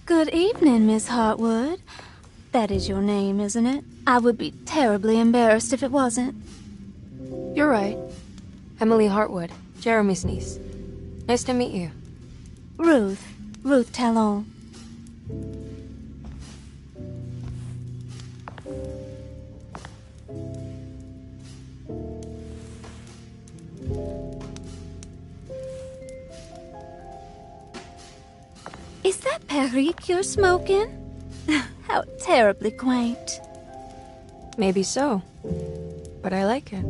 Good evening, Miss Hartwood. That is your name, isn't it? I would be terribly embarrassed if it wasn't. You're right. Emily Hartwood, Jeremy's niece. Nice to meet you. Ruth Talon. Is that Perique you're smoking? How terribly quaint. Maybe so, but I like it.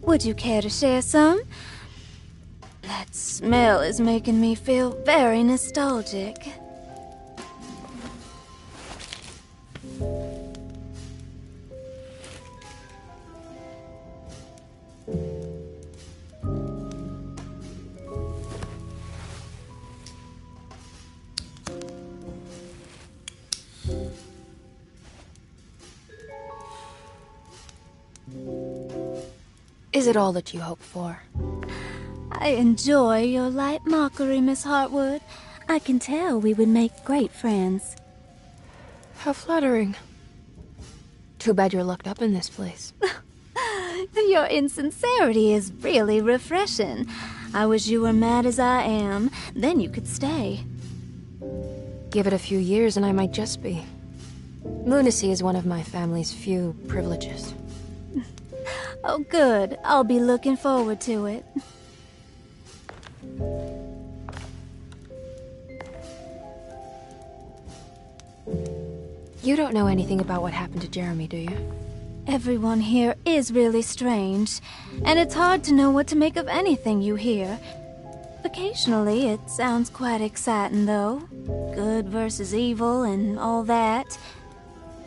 Would you care to share some? That smell is making me feel very nostalgic. Is it all that you hope for? I enjoy your light mockery, Miss Hartwood. I can tell we would make great friends. How flattering. Too bad you're locked up in this place. Your insincerity is really refreshing. I wish you were mad as I am. Then you could stay. Give it a few years and I might just be. Lunacy is one of my family's few privileges. Oh, good. I'll be looking forward to it. You don't know anything about what happened to Jeremy, do you? Everyone here is really strange, and it's hard to know what to make of anything you hear. Occasionally, it sounds quite exciting, though. Good versus evil and all that.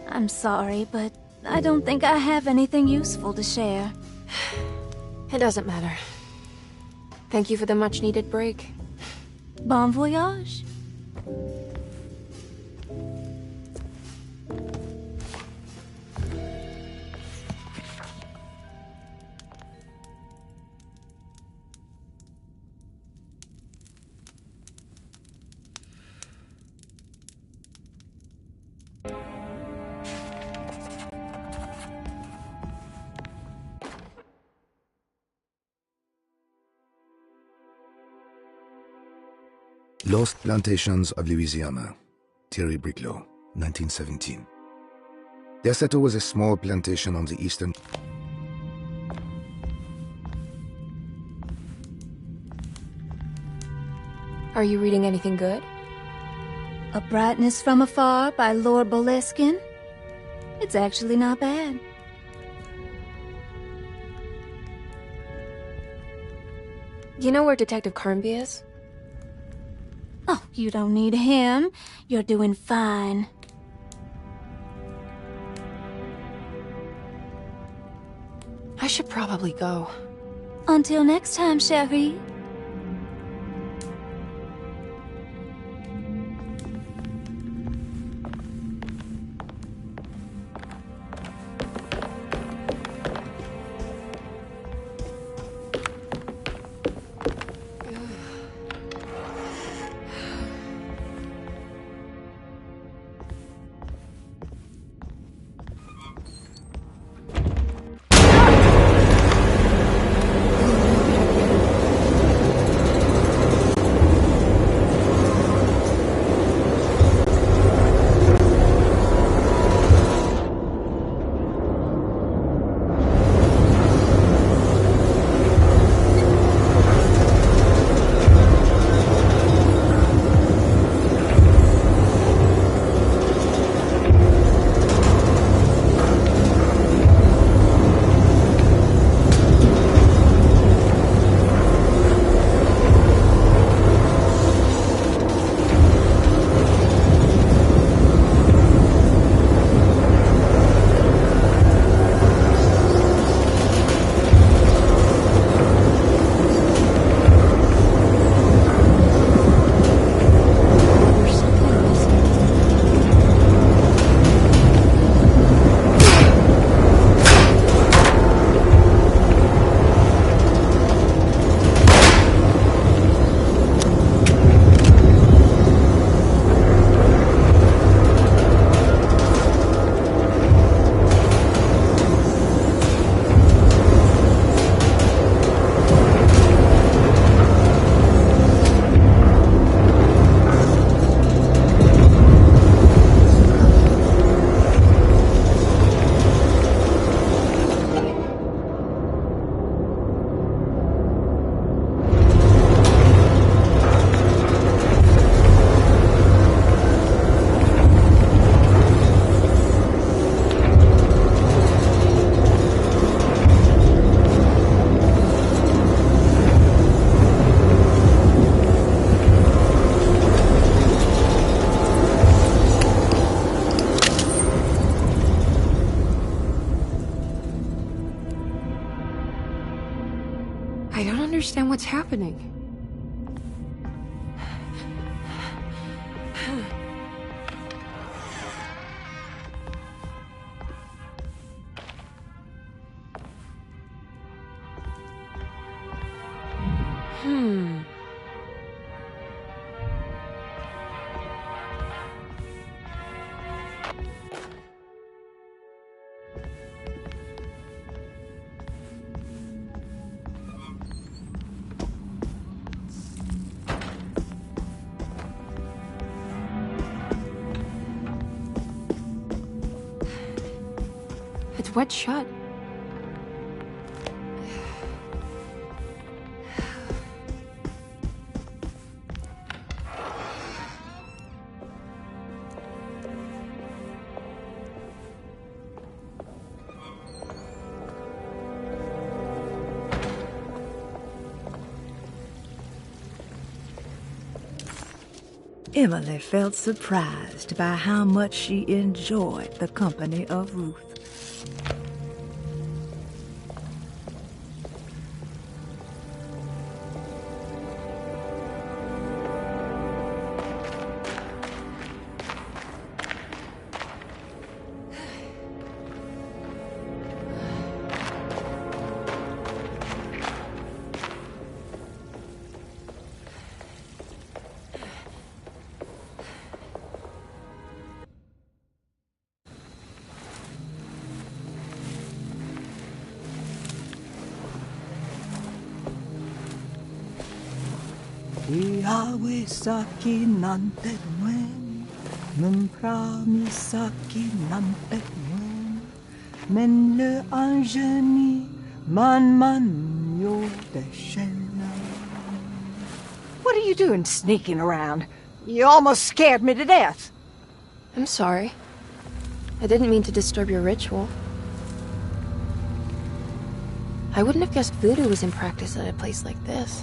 I'm sorry, but I don't think I have anything useful to share. It doesn't matter. Thank you for the much-needed break. Bon voyage. Lost Plantations of Louisiana, Thierry Briclot, 1917. Derceto was a small plantation on the eastern... Are you reading anything good? A Brightness from Afar by Lord Boleskine. It's actually not bad. You know where Detective Carnby is? Oh, you don't need him. You're doing fine. I should probably go. Until next time, chérie. I don't understand what's happening. It's wet shut. Emily felt surprised by how much she enjoyed the company of Ruth. Iawe saki nante ngwen, memprami saki nante ngwen, men le angeni man yo deshena. What are you doing sneaking around? You almost scared me to death. I'm sorry. I didn't mean to disturb your ritual. I wouldn't have guessed voodoo was in practice at a place like this.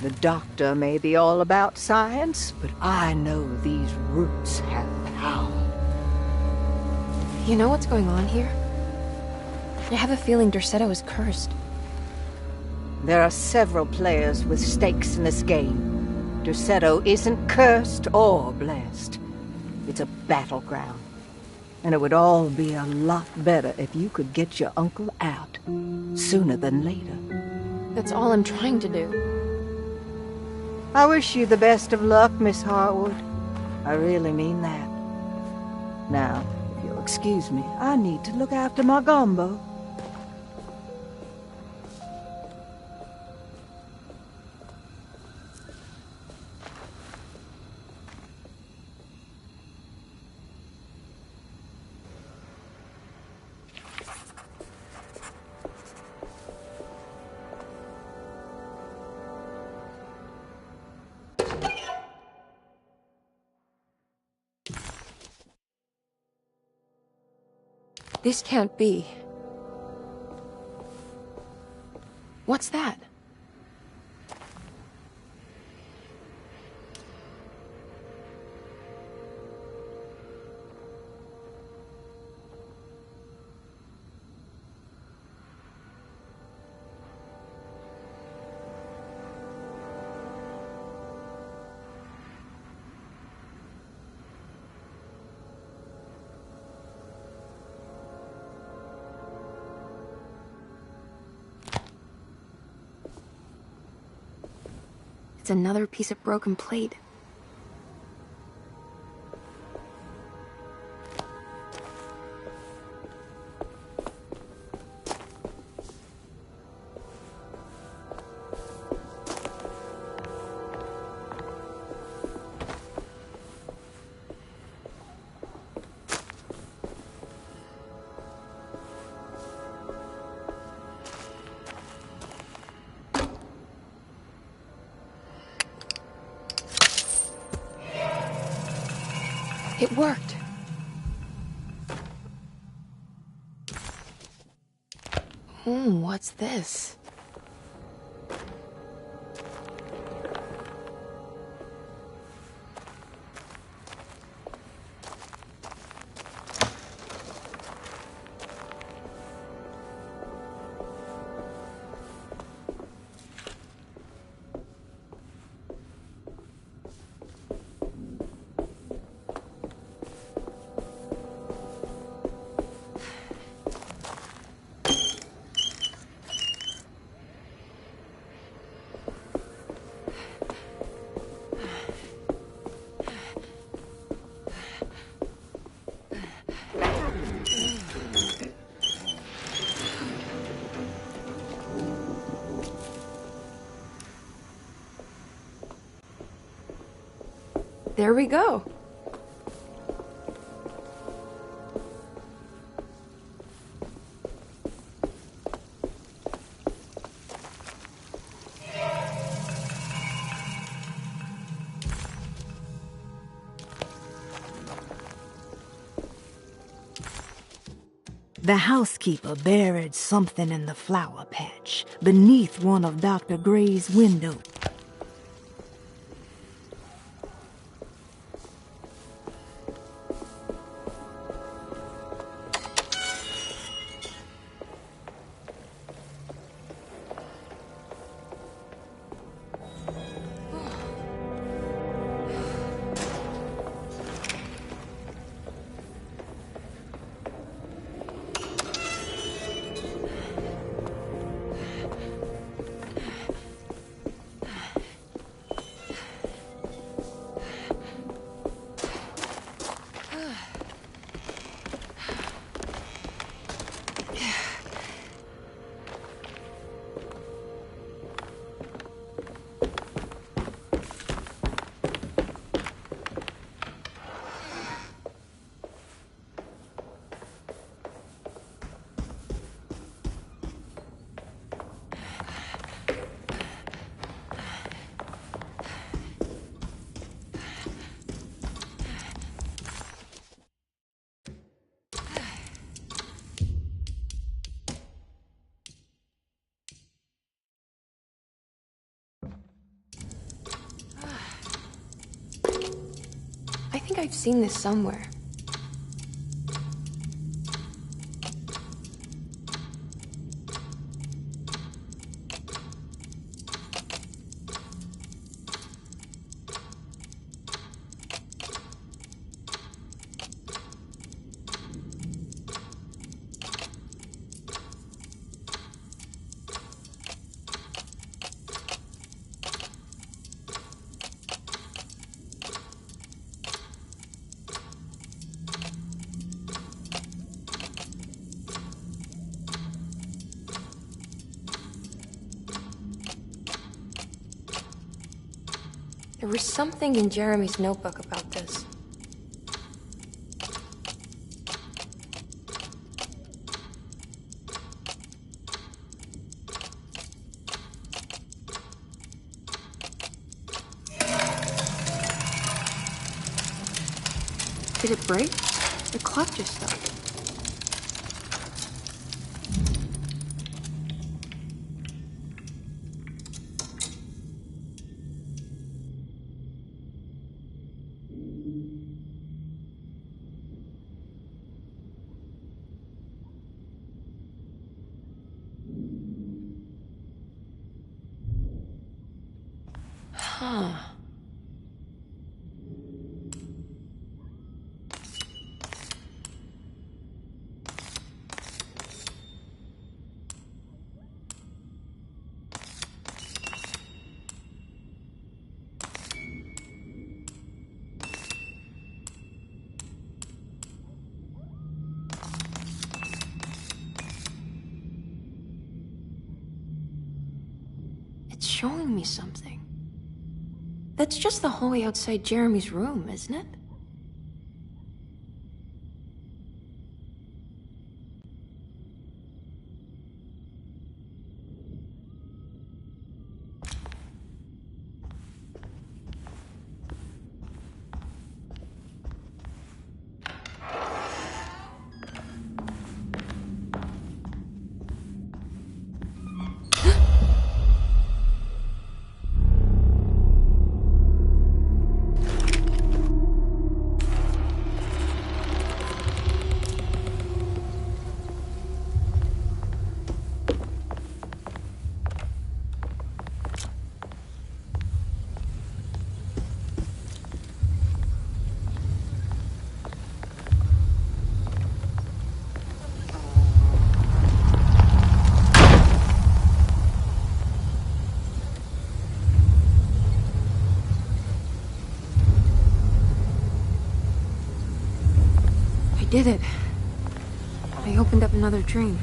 The doctor may be all about science, but I know these roots have power. You know what's going on here? I have a feeling Derceto is cursed. There are several players with stakes in this game. Derceto isn't cursed or blessed. It's a battleground. And it would all be a lot better if you could get your uncle out sooner than later. That's all I'm trying to do. I wish you the best of luck, Miss Harwood. I really mean that. Now, if you'll excuse me, I need to look after my gumbo. This can't be. What's that? It's another piece of broken plate. It worked. What's this? There we go. The housekeeper buried something in the flower patch beneath one of Dr. Gray's windows. think I've seen this somewhere. There was something in Jeremy's notebook about this. Did it break? The clock just stopped. Huh. It's showing me something. That's just the hallway outside Jeremy's room, isn't it? I did it. I opened up another dream.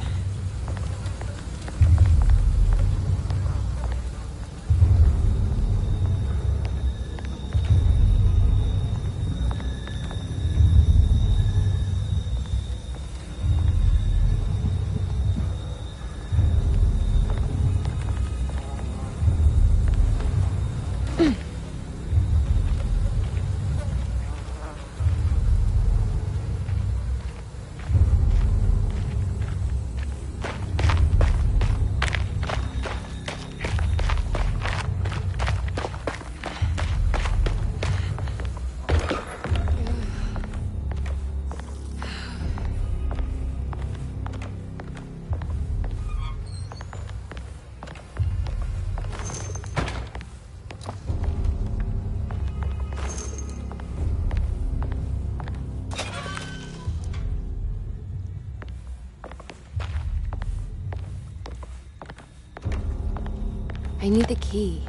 I need the key.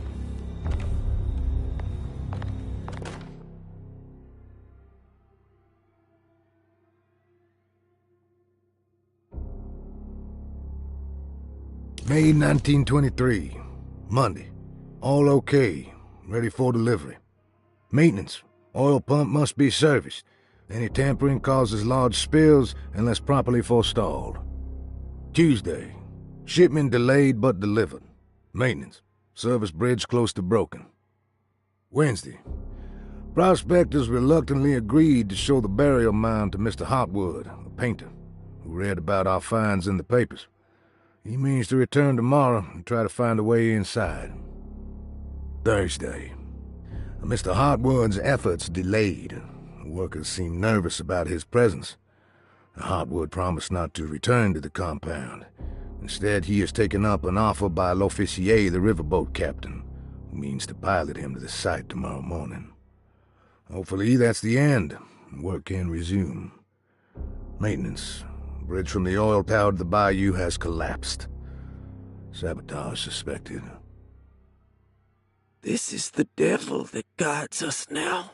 May 1923. Monday. All okay. Ready for delivery. Maintenance. Oil pump must be serviced. Any tampering causes large spills unless properly forestalled. Tuesday. Shipment delayed but delivered. Maintenance. Service bridge close to broken. Wednesday. Prospectors reluctantly agreed to show the burial mound to Mr. Hotwood, a painter, who read about our finds in the papers. He means to return tomorrow and try to find a way inside. Thursday. Mr. Hotwood's efforts delayed. The workers seem nervous about his presence. Hotwood promised not to return to the compound. Instead, he has taken up an offer by L'Officier, the riverboat captain, who means to pilot him to the site tomorrow morning. Hopefully that's the end. Work can resume. Maintenance. Bridge from the oil tower to the bayou has collapsed. Sabotage suspected. This is the devil that guides us now.